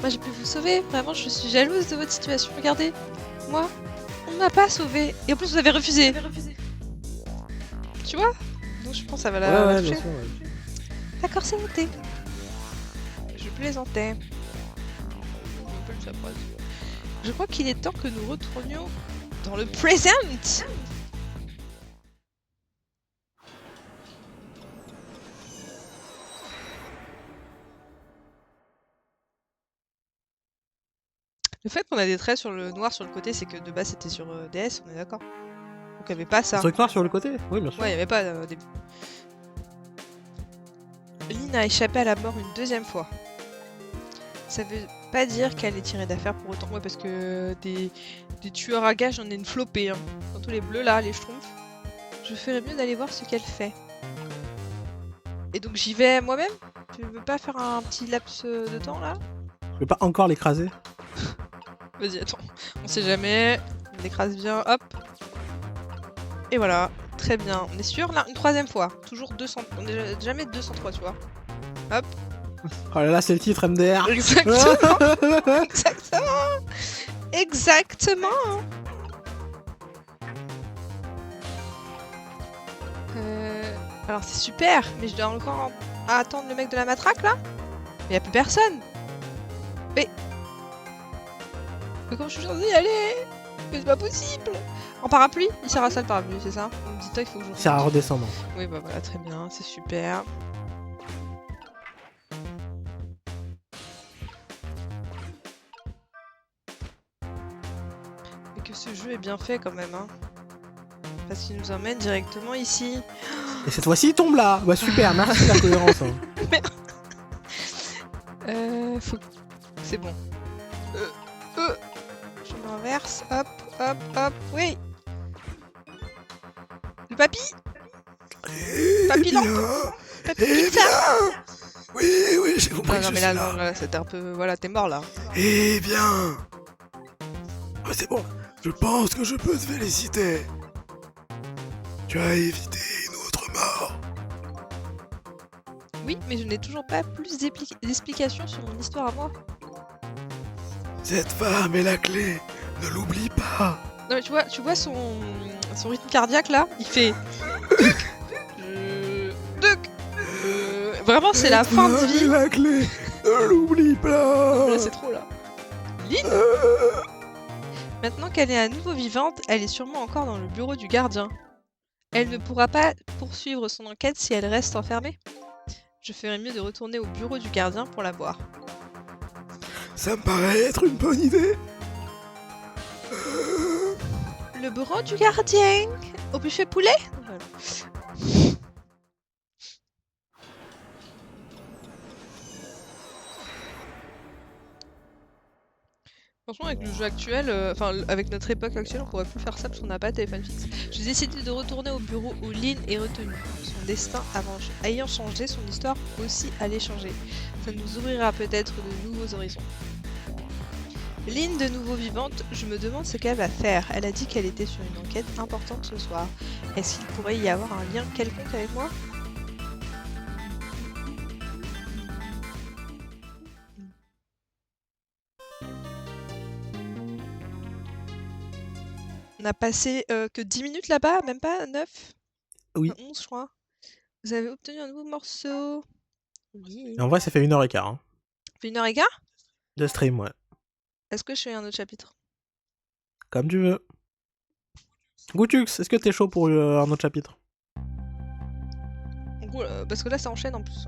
moi j'ai pu vous sauver, vraiment, je suis jalouse de votre situation. Regardez, moi, on m'a pas sauvé. Et en plus, vous avez refusé. Tu vois? Donc je pense que ça va la toucher. Bien sûr, ouais. D'accord, c'est noté. Je plaisantais. Je crois qu'il est temps que nous retournions dans le present. Le fait qu'on a des traits sur le noir sur le côté, c'est que de base c'était sur DS, on est d'accord? Donc il n'y avait pas ça. Un truc noir sur le côté? Oui, bien sûr. Ouais, il n'y avait pas au début. Lynn a échappé à la mort une deuxième fois. Ça veut pas dire qu'elle est tirée d'affaire pour autant. Ouais, parce que des tueurs à gages, j'en ai une flopée. Hein. Dans tous les bleus là, les schtroumpfs. Je ferais mieux d'aller voir ce qu'elle fait. Et donc j'y vais moi-même? Tu veux pas faire un petit laps de temps là? Je peux pas encore l'écraser? Vas-y, attends. On sait jamais. On l'écrase bien, hop. Et voilà. Très bien. On est sûr là, une troisième fois. Toujours 200. On est jamais 203, tu vois. Hop. Oh là là, c'est le titre MDR. Exactement. Exactement. Exactement. Alors c'est super, mais je dois encore attendre le mec de la matraque là. Mais y a plus personne. Mais comment je suis censée y aller? Mais c'est pas possible. En parapluie? Il sert à ça le parapluie, c'est ça? On me dit toi, il faut que je... Il sert à redescendre. Oui, bah voilà, très bien, c'est super. Mais que ce jeu est bien fait quand même, hein. Parce qu'il nous emmène directement ici. Et cette fois-ci, il tombe là. Bah super, merci de la cohérence. Hein. Faut... C'est bon. Je m'inverse, hop, hop, hop, oui. Le papy? Papy lent. Papy pizza. Oui, j'ai compris. Non, mais là, non, là, c'était un peu... Voilà, t'es mort, là. Eh bien... Ah, c'est bon, je pense que je peux te féliciter. Tu as évité une autre mort. Oui, mais je n'ai toujours pas plus d'explications sur mon histoire à moi. Cette femme est la clé, ne l'oublie pas. Non, mais tu vois son rythme cardiaque, là? Il fait... Vraiment, c'est la fin de Cette vie. femme est la clé, ne l'oublie pas. Là, c'est trop, là. Lynn? Maintenant qu'elle est à nouveau vivante, elle est sûrement encore dans le bureau du gardien. Elle ne pourra pas poursuivre son enquête si elle reste enfermée. Je ferais mieux de retourner au bureau du gardien pour la voir. Ça me paraît être une bonne idée. Le bureau du gardien au buffet poulet? Voilà. Franchement, avec le jeu actuel, enfin avec notre époque actuelle, on pourrait plus faire ça parce qu'on n'a pas de téléphone fixe. J'ai décidé de retourner au bureau où Lynn est retenue. Son destin ayant changé, son histoire aussi allait changer. Ça nous ouvrira peut-être de nouveaux horizons. Lynn de nouveau vivante, je me demande ce qu'elle va faire. Elle a dit qu'elle était sur une enquête importante ce soir. Est-ce qu'il pourrait y avoir un lien quelconque avec moi? On a passé que 10 minutes là-bas, même pas 9? Oui. 11 je crois. Vous avez obtenu un nouveau morceau. Oui. Et en vrai, ça fait 1h15. Hein. Ça fait 1h15? De stream, ouais. Est-ce que je fais un autre chapitre? Comme tu veux. Goutux, est-ce que t'es chaud pour un autre chapitre? En gros, parce que là ça enchaîne en plus.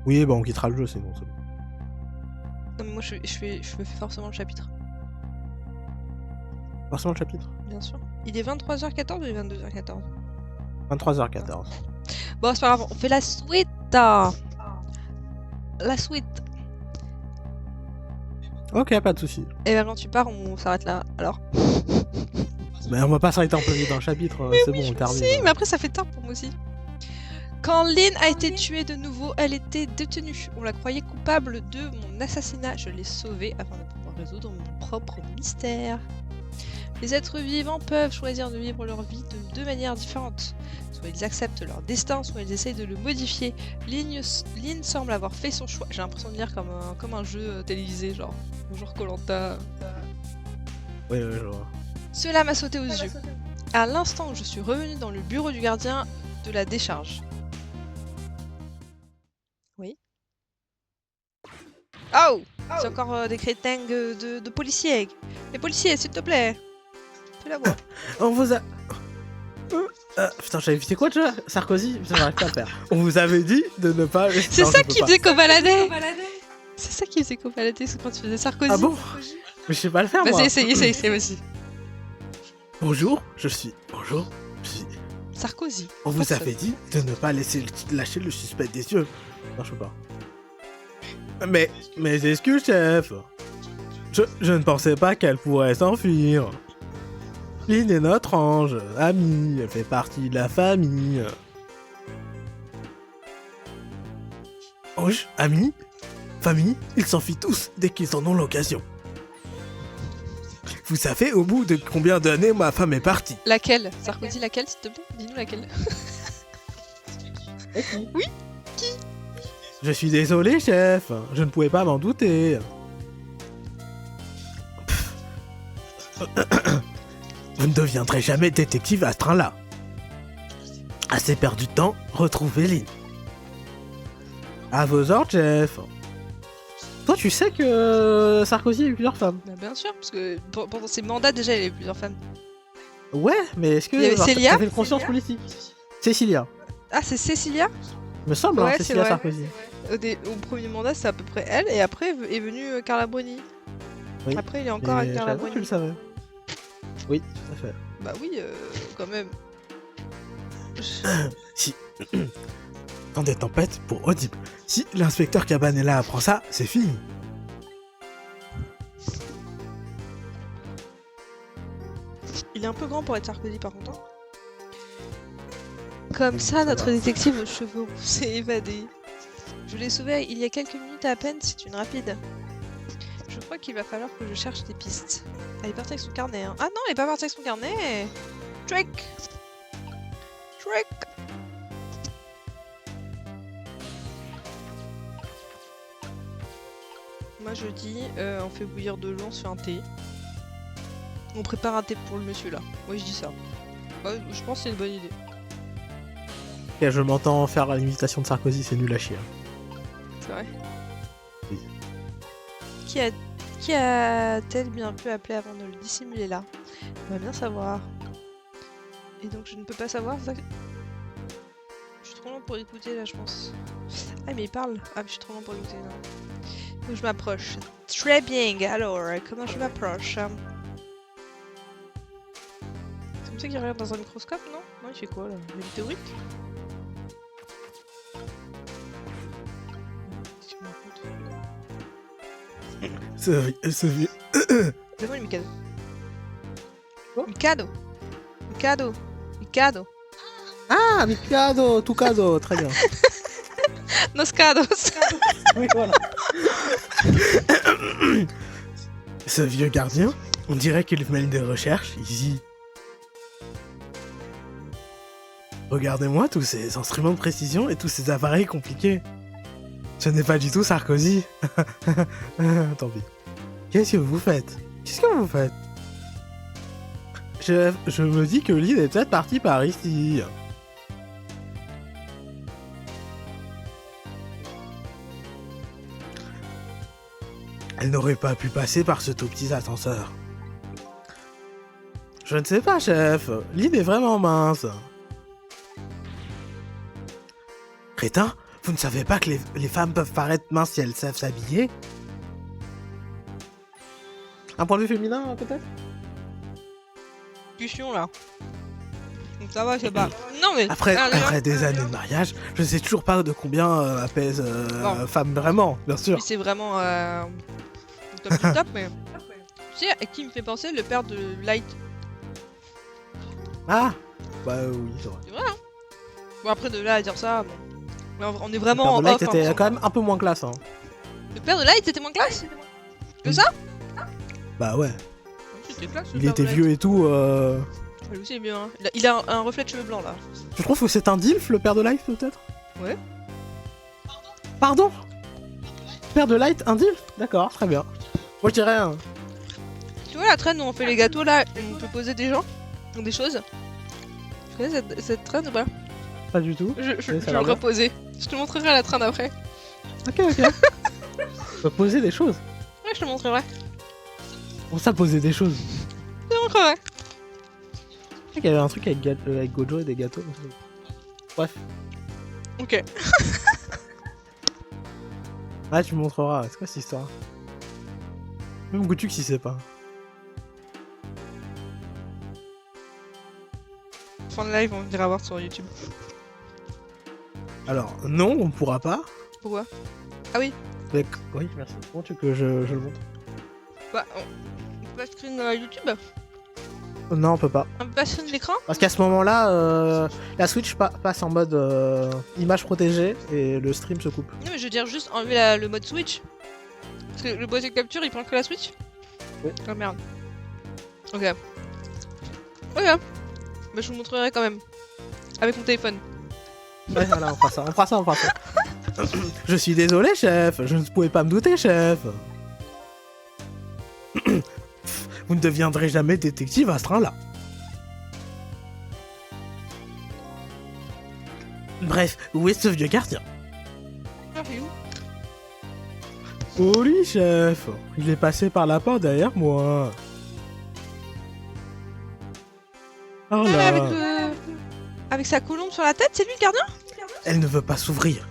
Oui, bah on quittera le jeu sinon. Non, mais moi je me fais forcément le chapitre, Forcément le chapitre. bien sûr. Il est 23h14 ou il est 22h14? 23h14. Bon, c'est pas grave, on fait la suite. La suite. Ok, pas de soucis. Et ben quand tu pars, on s'arrête là. Alors. Mais on va pas s'arrêter en plein milieu dans le chapitre, c'est bon, on termine. Si, mais après ça fait tard pour moi aussi. Quand Lynn a été tuée de nouveau, elle était détenue. On la croyait coupable de mon assassinat. Je l'ai sauvée afin de pouvoir résoudre mon propre mystère. Les êtres vivants peuvent choisir de vivre leur vie de deux manières différentes. Soit ils acceptent leur destin, soit ils essayent de le modifier. Lynn semble avoir fait son choix. J'ai l'impression de lire comme un jeu télévisé, genre Koh-Lanta. Oui, je vois. Cela m'a sauté aux yeux. À l'instant où je suis revenue dans le bureau du gardien de la décharge. Oui. Oh, c'est encore des crétins de policiers. Les policiers, s'il te plaît. Fais la voix. On vous a... putain, j'avais évité quoi déjà? Sarkozy? Putain, j'arrive pas à le faire. On vous avait dit de ne pas... C'est Non, ça je peux qui pas. faisait qu'on baladait. C'est ça qui faisait qu'on baladait, c'est quand tu faisais Sarkozy. Ah bon? Mais je sais pas le faire, moi. Vas-y, essaye, vas-y. Bonjour, je suis... Sarkozy. On vous avait dit de ne pas laisser lâcher le suspect des yeux. Non, je peux pas. Mais excuse, chef. Je ne pensais pas qu'elle pourrait s'enfuir. Lynn est notre ange, amie, elle fait partie de la famille. Ange, ami, famille, ils s'enfuient tous dès qu'ils en ont l'occasion. Vous savez au bout de combien d'années ma femme est partie? Laquelle? Sarkozy, laquelle, s'il te plaît? Dis-nous laquelle. Oui? Qui? Je suis désolé, chef, je ne pouvais pas m'en douter. Vous ne deviendrez jamais détective à ce train-là. Assez perdu de temps, retrouvez Lynn. À vos ordres, chef. Toi, tu sais que Sarkozy a eu plusieurs femmes. Bah, bien sûr, parce que pendant ses mandats, déjà, il y avait plusieurs femmes. Ouais, mais est-ce que Il y avait Célia t'avais une conscience politique? Cécilia. Ah, c'est Cécilia? Me semble, Ouais, hein, c'est Cécilia vrai. Sarkozy. Au premier mandat, c'est à peu près elle, et après est venue Carla Bruni. Oui. Après, il est encore avec Et Carla je savais pas que tu le Bruni. savais. Oui, tout à fait. Bah oui, quand même. Si. Temps des tempêtes pour Audible. Si l'inspecteur Cabanella apprend ça, c'est fini. Il est un peu grand pour être Sarkozy par contre. Hein. Comme ça, notre détective aux cheveux roux s'est évadé. Je l'ai sauvé il y a quelques minutes à peine, c'est une rapide. Je crois qu'il va falloir que je cherche des pistes. Elle est partie avec son carnet. Hein. Ah non, elle est pas partie avec son carnet. Trick. Moi je dis, on fait bouillir de l'eau, on se fait un thé. On prépare un thé pour le monsieur là. Moi je dis ça. Ouais, je pense que c'est une bonne idée. Et je m'entends faire l'imitation de Sarkozy, c'est nul à chier. C'est vrai. Oui. Qui a-t-elle bien pu appeler avant de le dissimuler là? On va bien savoir. Et donc je ne peux pas savoir ça. Je suis trop lent pour écouter là, je pense. Ah mais il parle. Ah mais je suis trop lent pour écouter, non. Donc je m'approche. Très bien. Alors, comment je m'approche? C'est comme ça qu'il regarde dans un microscope, non? Non, il fait quoi là? Il est théorique? Qu'est-ce qu'il me raconte? Ce vieux... Donne-moi le Mikado. Quoi? Mikado. Ah, Mikado, Tukado, très bien. Nos cados. Oui, voilà. Ce vieux gardien, on dirait qu'il mène des recherches ici. Regardez-moi tous ces instruments de précision et tous ces appareils compliqués. Ce n'est pas du tout Sarkozy. Tant pis. Qu'est-ce que vous faites? Je me dis que Lynn est peut-être partie par ici. Elle n'aurait pas pu passer par ce tout petit ascenseur. Je ne sais pas, chef. Lynn est vraiment mince. Crétin, vous ne savez pas que les femmes peuvent paraître minces si elles savent s'habiller? Un point de vue féminin, peut-être? Discussion là. Donc ça va, c'est pas. Non mais. Après, Ah, déjà. après des années de mariage, je sais toujours pas de combien pèse Non. femme vraiment, bien sûr. Lui, c'est vraiment top du top, mais. Tu sais, à qui me fait penser le père de Light? Ah bah oui, c'est vrai. C'est vrai, hein? Bon, après, de là à dire ça, bon. Mais on est Le vraiment père en de Light off. était hein. quand même un peu moins classe, hein. Le père de Light, c'était moins classe? Que ça? Bah ouais, C'était classe. le il père était de Light. vieux et tout. Lui aussi, il est bien. Hein. Il a un reflet de cheveux blancs là. Tu trouves que c'est un dilf, le père de Light, peut-être? Ouais. Pardon? Père de Light, un dilf? D'accord, très bien. Moi je dirais un... Tu vois la traîne où on fait les gâteaux là, où on peut poser des gens? Ou des choses? Tu connais cette traîne ou pas? Pas du tout. Je Oui, ça vais a l'air le bien. reposer. Je te montrerai la traîne après. Ok, ok. On peut poser des choses. Ouais, je te montrerai. Bon, ça, poser des choses. Je te montrerai. Je sais qu'il y avait un truc avec, avec Gojo et des gâteaux. Bref. Ok. Ah, tu me montreras. C'est quoi cette histoire? Même Goutux, il sait pas. Fin de live, on ira voir sur YouTube. Alors, non, on pourra pas. Pourquoi? Ah oui. Mais... Oui, merci. Comment tu veux que je le montre? Bah, on peut pas screen YouTube? Non, on peut pas. On peut pas screen l'écran? Parce qu'à ce moment-là, la Switch passe en mode image protégée et le stream se coupe. Non mais je veux dire juste enlever le mode Switch. Parce que le boîtier de capture il prend que la Switch? Oui. Oh merde. Ok. Ok. Bah je vous montrerai quand même. Avec mon téléphone. Ouais, voilà, on fera ça, on fera ça, on fera ça. Je suis désolé, chef. Je ne pouvais pas me douter, chef. Vous ne deviendrez jamais détective à ce train-là. Bref, où est ce vieux gardien? Ah, il est où? Oh lui, chef. Il est passé par la porte derrière moi. Oh Ah, là. avec sa colombe sur la tête, c'est lui le gardien? Elle ne veut pas s'ouvrir.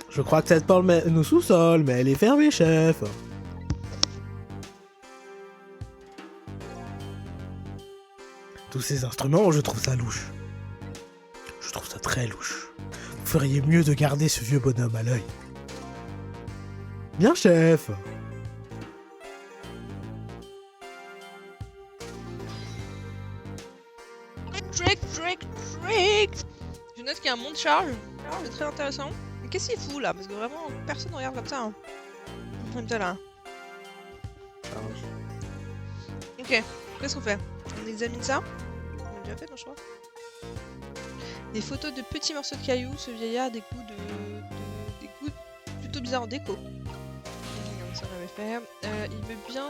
Je crois que cette porte mène au sous-sol, mais elle est fermée, chef. Tous ces instruments, je trouve ça louche. Je trouve ça très louche. Vous feriez mieux de garder ce vieux bonhomme à l'œil. Bien, chef. Trick. Je note qu'il y a un monde charge. C'est très intéressant. Mais qu'est-ce qu'il fout là? Parce que vraiment, personne ne regarde comme ça. Hein. Comme ça là. Ok, qu'est-ce qu'on fait? On examine ça? On l'a déjà fait, non, je crois. Des photos de petits morceaux de cailloux, ce vieillard, des goûts des goûts plutôt bizarres en déco. Ça on avait fait. Il veut bien.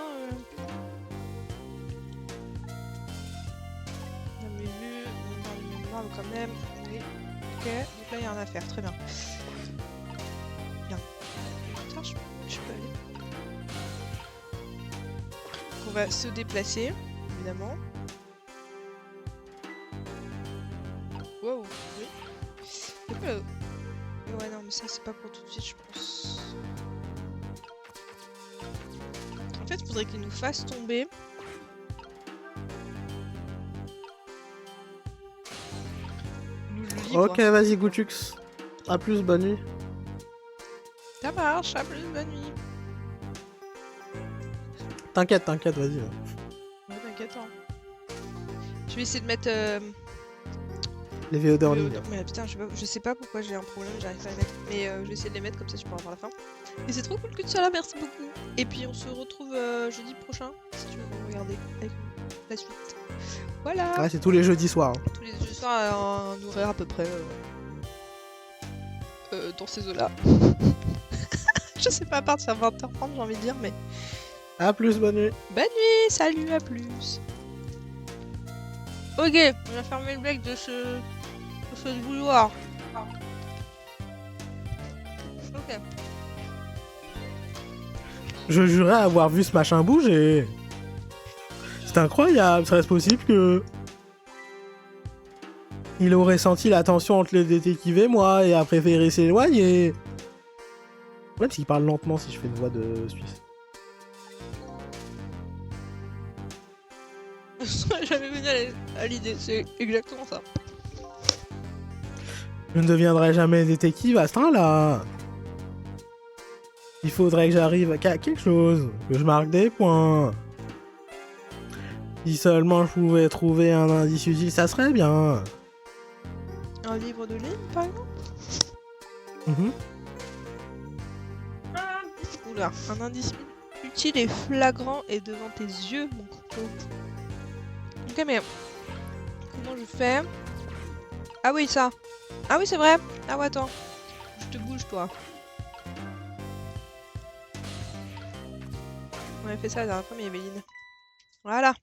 On avait vu, on a une mémoire quand même. Oui. Ok, donc là il y a rien à faire, très bien. Bien. Putain, je peux aller. On va se déplacer, évidemment. Wow, oui. C'est quoi, ouais, non, mais ça, c'est pas pour tout de suite, je pense. En fait, il faudrait qu'il nous fasse tomber. Nous le livre. Ok, vas-y, Goutux. A plus, bonne nuit. Ça marche, à plus, bonne nuit. T'inquiète, vas-y. Ouais, t'inquiète, hein. Je vais essayer de mettre. Les VOD en ligne. Mais putain, je sais pas pourquoi j'ai un problème, j'arrive pas à les mettre. Mais je vais essayer de les mettre comme ça, tu pourras voir la fin. Et c'est trop cool que tu sois là, merci beaucoup. Et puis on se retrouve jeudi prochain, si tu veux regarder avec la suite. Voilà. Ouais, c'est tous les jeudis soirs. Hein. Tous les jeudis soirs à un horaire à peu près dans ces eaux-là. Je sais pas, à part de faire 20h30, j'ai envie de dire, mais. A plus, bonne nuit. Bonne nuit, salut, à plus. Ok, on va fermer le bec de ce bouilloire. Ok. Je jurais avoir vu ce machin bouger. C'est incroyable, serait-ce possible que... Il aurait senti la tension entre le détective et moi et a préféré s'éloigner. Ouais, parce qu'il parle lentement si je fais une voix de Suisse. Je serais jamais venu à l'idée, c'est exactement ça. Je ne deviendrai jamais détective à ce train-là. Il faudrait que j'arrive à quelque chose, que je marque des points. Si seulement je pouvais trouver un indice utile, ça serait bien. Un livre de ligne, par exemple? Mhm. Oula, un indice utile et flagrant est devant tes yeux, mon coco. Ok, mais comment je fais? Ah oui, ça. Ah oui, c'est vrai. Ah ouais, attends. Je te bouge, toi. On avait fait ça la dernière fois, mais il y avait Lynn. Voilà.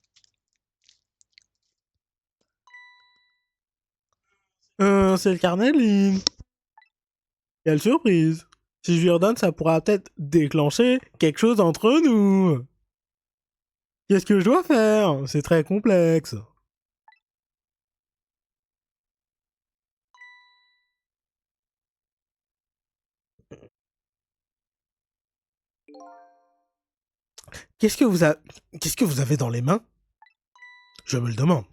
C'est le carnet de ligne. Quelle surprise. Si je lui redonne, ça pourra peut-être déclencher quelque chose entre nous. Qu'est-ce que je dois faire? C'est très complexe. Qu'est-ce que vous avez dans les mains? Je me le demande.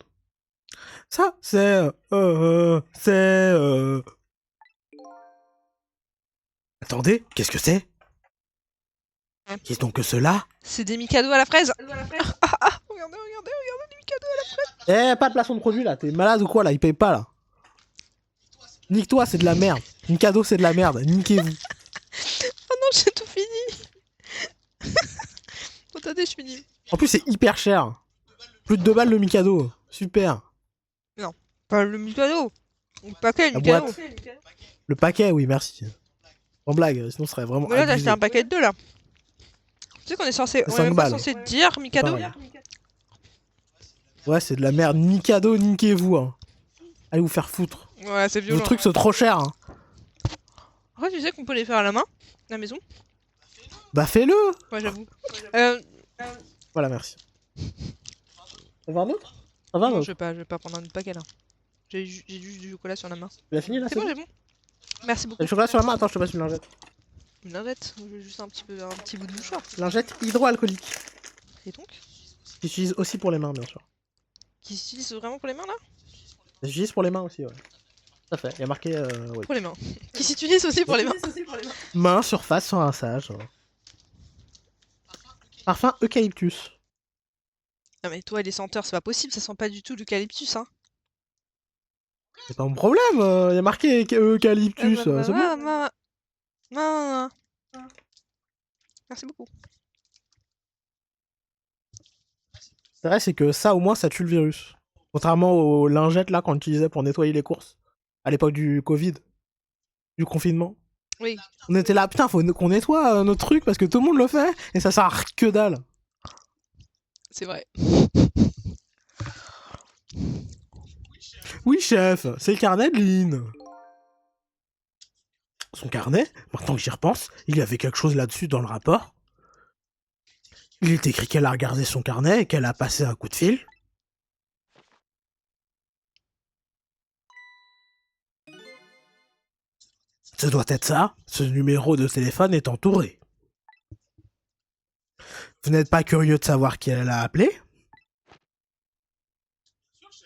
Ça, c'est... Attendez, qu'est-ce que c'est? Qu'est-ce donc que cela? C'est des Mikado à la fraise. Regardez, des Mikado à la fraise. Eh, pas de placement de produit là, t'es malade ou quoi là? Il paye pas là. Nique-toi, c'est de la merde. Mikado, c'est de la merde. Niquez-vous. Oh non, j'ai tout fini. Attendez, je finis. En plus, c'est hyper cher. Plus de 2 balles le Mikado. Super. Pas le Mikado. Le paquet, le La Mikado. boîte. Le paquet, oui, merci. En blague, sinon ce serait vraiment. Mais là, t'as abusé. acheté un paquet de deux là. Tu sais qu'on est censé. On 5 est pas balles. censé dire Mikado. Pareil. Ouais, c'est de la merde. Mikado, niquez-vous. Hein. Allez vous faire foutre. Ouais, c'est Vos violent. trucs sont trop chers. Hein. Après, tu sais qu'on peut les faire à la main, à la maison. Bah fais-le. Ouais, j'avoue. Voilà, merci. T'en veux un autre? T'en veux un Non, autre? je vais pas prendre un autre paquet là. J'ai juste du chocolat sur la main. Tu l'as fini là? C'est bon, j'ai bon. Merci T'as beaucoup. du chocolat sur la main? Attends, je te passe une lingette. Une lingette, je veux juste un petit bout de mouchoir. Lingette hydroalcoolique. Et donc? J'utilise aussi pour les mains, bien sûr. Qui s'utilise vraiment pour les mains là? J'utilise pour les mains aussi, ouais. Tout à fait. Il y a marqué. Oui. Pour les mains. Qui s'utilise aussi pour les mains. Main, surface, sans rinçage. Parfum eucalyptus. Ah mais toi et les senteurs, c'est pas possible, ça sent pas du tout l'eucalyptus hein. C'est pas mon problème. Il y a marqué eucalyptus. C'est bon. Non. Merci beaucoup. C'est vrai, c'est que ça, au moins, ça tue le virus. Contrairement aux lingettes, là, qu'on utilisait pour nettoyer les courses. À l'époque du Covid. Du confinement. Oui. On était là, putain, faut qu'on nettoie notre truc parce que tout le monde le fait. Et ça sert à que dalle. C'est vrai. Oui, chef, c'est le carnet de Lynn. Son carnet, maintenant que j'y repense, il y avait quelque chose là-dessus dans le rapport. Il est écrit qu'elle a regardé son carnet et qu'elle a passé un coup de fil. Ce doit être ça. Ce numéro de téléphone est entouré. Vous n'êtes pas curieux de savoir qui elle a appelé?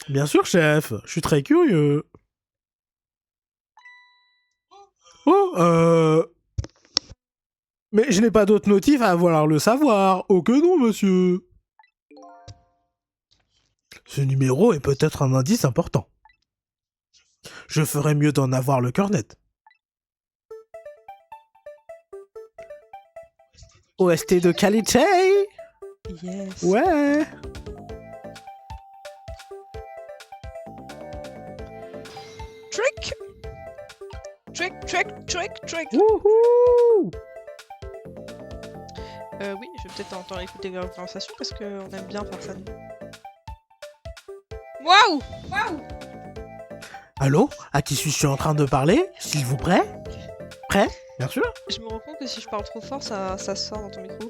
Bien sûr, chef. Je suis très curieux. Oh, Mais je n'ai pas d'autre motif à vouloir le savoir. Oh que non, monsieur. Ce numéro est peut-être un indice important. Je ferais mieux d'en avoir le cœur net. OST de qualité. Yes. Ouais. Trick. Wouhou. Oui, je vais peut-être entendre écouter la conversation parce qu'on aime bien faire ça. Waouh. Allô? À qui suis-je en train de parler? S'il vous plaît? Prêt? Bien sûr. Je me rends compte que si je parle trop fort, ça sort dans ton micro.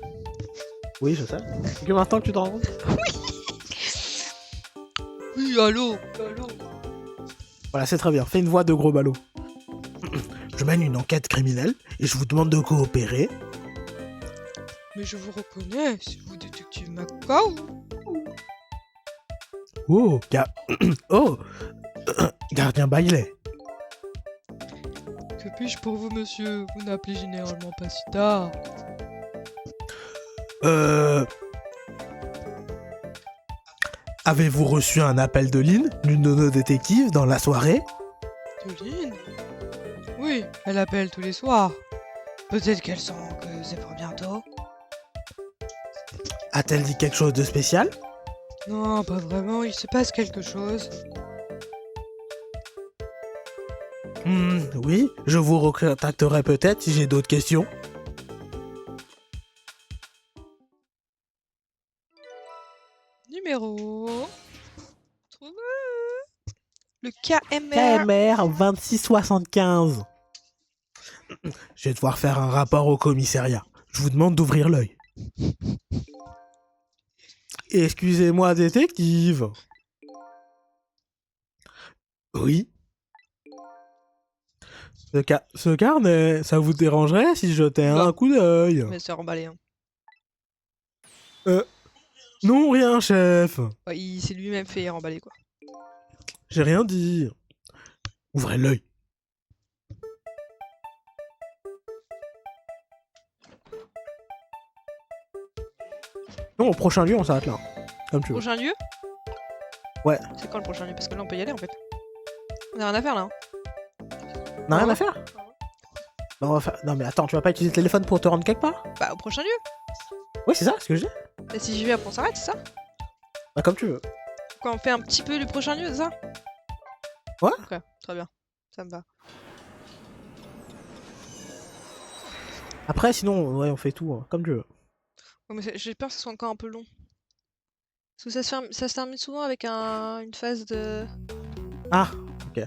Oui, je sais. C'est que maintenant que tu te rends compte? Oui, allô. Voilà, c'est très bien. Fais une voix de gros ballot. Je mène une enquête criminelle et je vous demande de coopérer. Mais je vous reconnais, c'est vous détective Macao. Oh, oh, gardien Bailey. Que puis-je pour vous, monsieur? Vous n'appelez généralement pas si tard. Avez-vous reçu un appel de Lynn, l'une de nos détectives, dans la soirée? De Lynn? Oui, elle appelle tous les soirs. Peut-être qu'elle sent que c'est pour bientôt. A-t-elle dit quelque chose de spécial? Non, pas vraiment, il se passe quelque chose. Oui, je vous recontacterai peut-être si j'ai d'autres questions. Numéro... Trouvé. Le KMR. KMR 2675. Je vais devoir faire un rapport au commissariat. Je vous demande d'ouvrir l'œil. Excusez-moi, détective. Oui. Ce carnet, ça vous dérangerait si je jetais un coup d'œil? Mais c'est emballé. Hein. Non, rien, chef. Ouais, il s'est lui-même fait remballer, quoi. J'ai rien dit. Ouvrez l'œil. Non, au prochain lieu, on s'arrête là. Comme tu veux. Prochain lieu? Ouais. C'est quand le prochain lieu? Parce que là, on peut y aller, en fait. On a rien à faire, là. Hein. On a rien à faire? Bah, on va faire... Non mais attends, tu vas pas utiliser le téléphone pour te rendre quelque part? Bah, au prochain lieu. Oui, c'est ça, ce que je dis. Et si j'y vais, après on s'arrête, c'est ça? Bah, comme tu veux. Quoi, on fait un petit peu le prochain lieu, c'est ça? Ouais. Ok, très bien. Ça me va. Après, sinon, ouais, on fait tout, hein, comme tu veux. Ouais, mais j'ai peur que ce soit encore un peu long. Parce que ça se termine souvent avec une phase de... Ah, ok.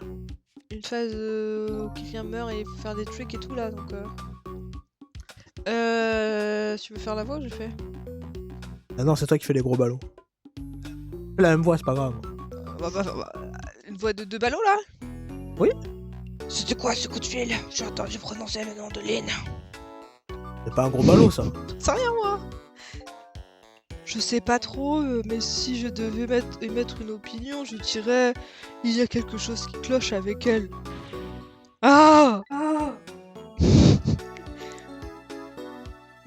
Une phase où quelqu'un meurt et il faut faire des trucs et tout, là, donc... Tu veux faire la voix ou je fais? Ah non, c'est toi qui fais les gros ballots. Fais la même voix, c'est pas grave. Une voix de 2 ballots, là? Oui. C'était quoi ce coup de fil? J'ai entendu prononcer le nom de Lynn. C'est pas un gros ballot, ça. C'est rien, moi. Je sais pas trop, mais si je devais émettre une opinion, je dirais il y a quelque chose qui cloche avec elle. Ah,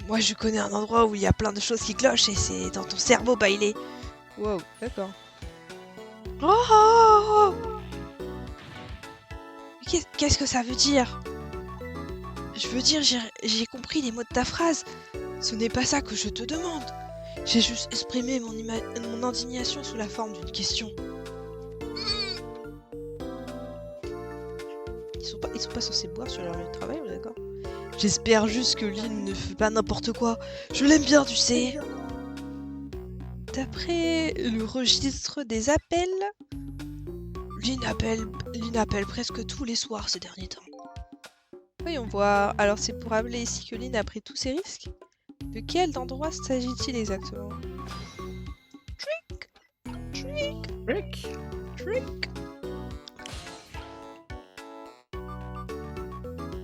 moi, je connais un endroit où il y a plein de choses qui clochent et c'est dans ton cerveau, Bailey. Wow, d'accord. Oh, qu'est-ce que ça veut dire? Je veux dire, j'ai compris les mots de ta phrase. Ce n'est pas ça que je te demande. J'ai juste exprimé mon indignation sous la forme d'une question. Ils sont pas censés boire sur leur lieu de travail, on est d'accord? J'espère juste que Lynn ne fait pas n'importe quoi. Je l'aime bien, tu sais. D'après le registre des appels, Lynn appelle presque tous les soirs ces derniers temps. Voyons voir. Alors c'est pour appeler ici que Lynn a pris tous ses risques? De quel endroit s'agit-il exactement? Trick.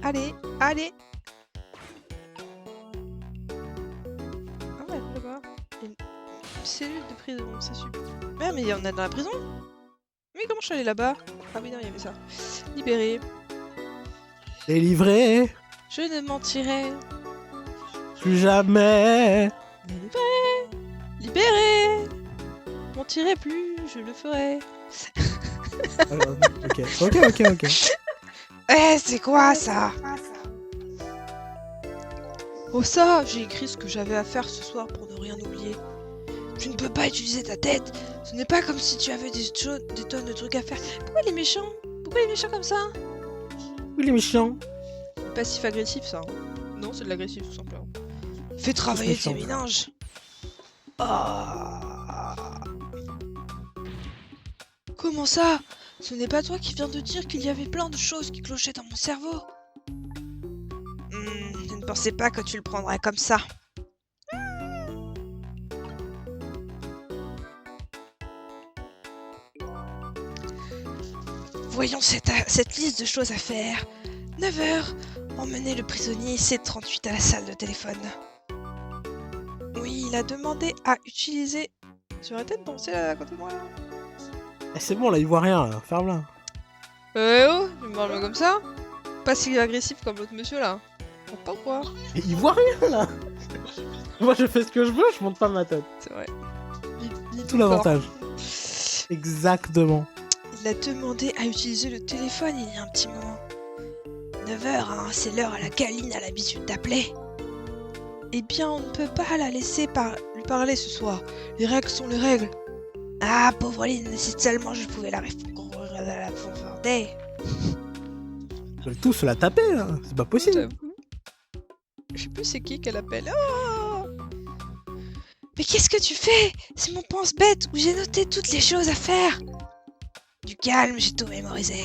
Allez. Ah ouais, là-bas. Une cellule de prison, c'est super. Ah mais on est dans la prison? Mais comment je suis allée là-bas? Ah oui non, il y avait ça. Libéré. Délivré. Je ne mentirai. Plus jamais. Libéré. Mentirai plus, je le ferai. Ok. Eh, c'est quoi ça? Oh ça, j'ai écrit ce que j'avais à faire ce soir pour ne rien oublier. Tu ne peux pas utiliser ta tête. Ce n'est pas comme si tu avais des tonnes de trucs à faire. Pourquoi il est méchant? Pourquoi il est méchant comme ça? Oui, les méchants. Passif-agressif ça. Non, c'est de l'agressif tout simplement. Fais travailler tes méninges. Ah. Comment ça? Ce n'est pas toi qui viens de dire qu'il y avait plein de choses qui clochaient dans mon cerveau? Je ne pensais pas que tu le prendrais comme ça. Voyons cette liste de choses à faire. 9h, emmener le prisonnier C38 à la salle de téléphone. Oui, il a demandé à utiliser... Tu arrêté de danser là à côté de moi là? Eh, c'est bon, là, il voit rien, là. Ferme-la. Oh, tu me parles comme ça? Pas si agressif comme l'autre monsieur là. Pas quoi? Et il voit rien, là. Moi, je fais ce que je veux, je monte pas ma tête. C'est vrai. Tout l'avantage. Exactement. Il a demandé à utiliser le téléphone il y a un petit moment. 9h, hein, c'est l'heure à laquelle Lynn a l'habitude d'appeler. Eh bien, on ne peut pas la laisser lui parler ce soir. Les règles sont les règles. Ah, pauvre Lynn, si seulement je pouvais la conforter. Ils veulent tous se la taper, là. C'est pas possible. Je sais plus c'est qui qu'elle appelle. Oh, mais qu'est-ce que tu fais? C'est mon pense-bête où j'ai noté toutes les choses à faire. Du calme, j'ai tout mémorisé.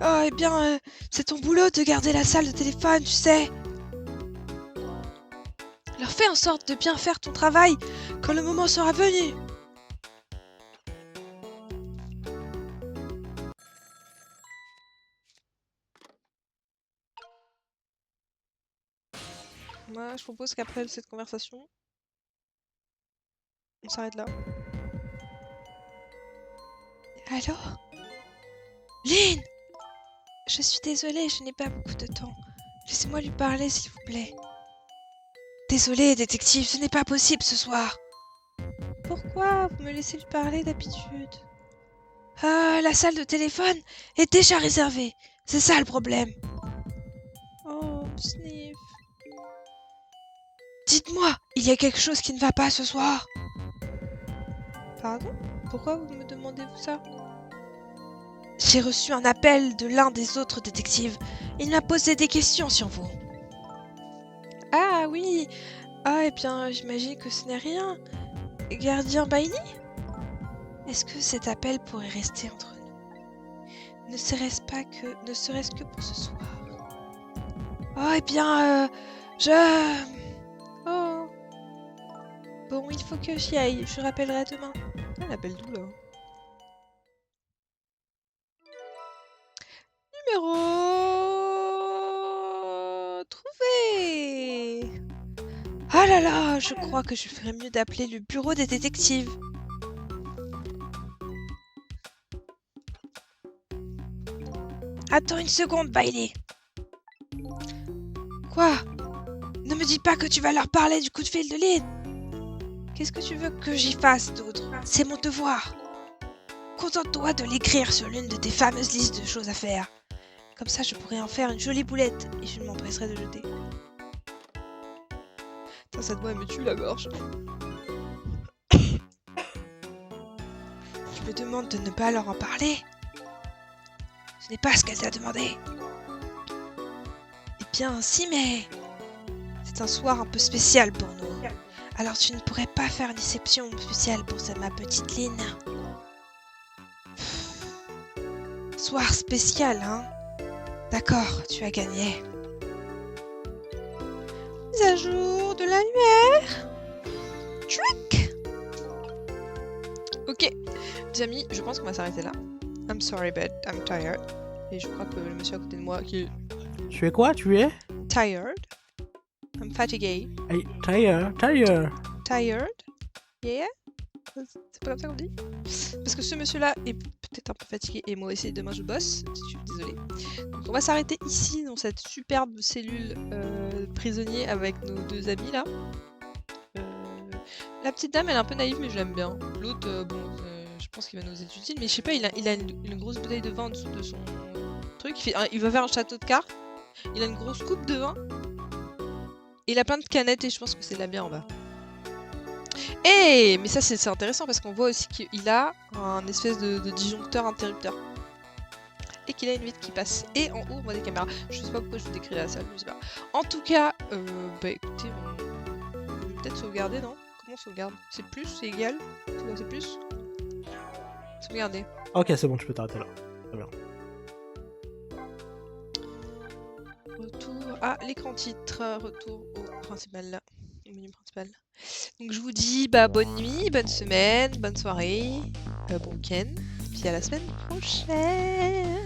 Oh, eh bien, c'est ton boulot de garder la salle de téléphone, tu sais. Alors fais en sorte de bien faire ton travail quand le moment sera venu. Moi, je propose qu'après cette conversation, on s'arrête là. Allô? Lynn! Je suis désolée, je n'ai pas beaucoup de temps. Laissez-moi lui parler, s'il vous plaît. Désolée, détective, ce n'est pas possible ce soir. Pourquoi vous me laissez lui parler d'habitude? Ah, la salle de téléphone est déjà réservée. C'est ça le problème. Oh, Sniff. Dites-moi, il y a quelque chose qui ne va pas ce soir. Pardon? Pourquoi vous me demandez-vous ça? J'ai reçu un appel de l'un des autres détectives. Il m'a posé des questions sur vous. Ah oui. Ah, eh bien, j'imagine que ce n'est rien. Gardien Bailey? Est-ce que cet appel pourrait rester entre nous? Ne serait-ce que pour ce soir? Oh, eh bien, Oh. Bon, il faut que j'y aille. Je rappellerai demain. Ah, l'appel d'où, là? Numéro... trouvé. Ah là là, je crois que je ferais mieux d'appeler le bureau des détectives. Attends une seconde, Bailey. Quoi? Ne me dis pas que tu vas leur parler du coup de fil de Lynn. Qu'est-ce que tu veux que j'y fasse d'autre? C'est mon devoir. Contente-toi de l'écrire sur l'une de tes fameuses listes de choses à faire. Comme ça, je pourrais en faire une jolie boulette et je ne m'empresserai de jeter. Putain, cette voix elle me tue la gorge. Tu me demandes de ne pas leur en parler? Ce n'est pas ce qu'elle t'a demandé. Eh bien, si, mais... c'est un soir un peu spécial pour nous. Alors tu ne pourrais pas faire une réception spéciale pour ma petite Lynn? Soir spécial, hein? D'accord, tu as gagné. Mise à jour de la lumière. Trick. Ok, Jamie, je pense qu'on va s'arrêter là. I'm sorry, but I'm tired. Et je crois que le monsieur à côté de moi qui est... Tu es quoi? Tu es? tired. I'm fatigué. Hey, tired. Tired? Yeah? C'est pas comme ça qu'on dit? Parce que ce monsieur-là est peut-être un peu fatigué et moi aussi demain je bosse. Je suis désolée. Donc on va s'arrêter ici dans cette superbe cellule prisonnier avec nos deux amis là. La petite dame elle est un peu naïve mais je l'aime bien. L'autre bon je pense qu'il va nous être utile mais je sais pas il a une grosse bouteille de vin en dessous de son truc. Il va faire un château de cartes. Il a une grosse coupe de vin. Et il a plein de canettes et je pense que c'est de la bière en bas. Et mais ça c'est intéressant parce qu'on voit aussi qu'il a un espèce de disjoncteur interrupteur. Et qu'il a une vitre qui passe. Et en haut on voit des caméras. Je sais pas pourquoi je vous décris la salle, je sais pas. En tout cas, bah écoutez, on peut peut-être sauvegarder, non? Comment on sauvegarde? C'est plus? C'est égal? C'est plus? Sauvegarder. Ok, c'est bon, tu peux t'arrêter là. Très bien. Retour à l'écran titre. Retour au principal là. Au menu principal. Donc je vous dis bah bonne nuit, bonne semaine, bonne soirée, bon week-end, puis à la semaine prochaine.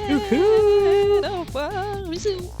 Au revoir, bisous.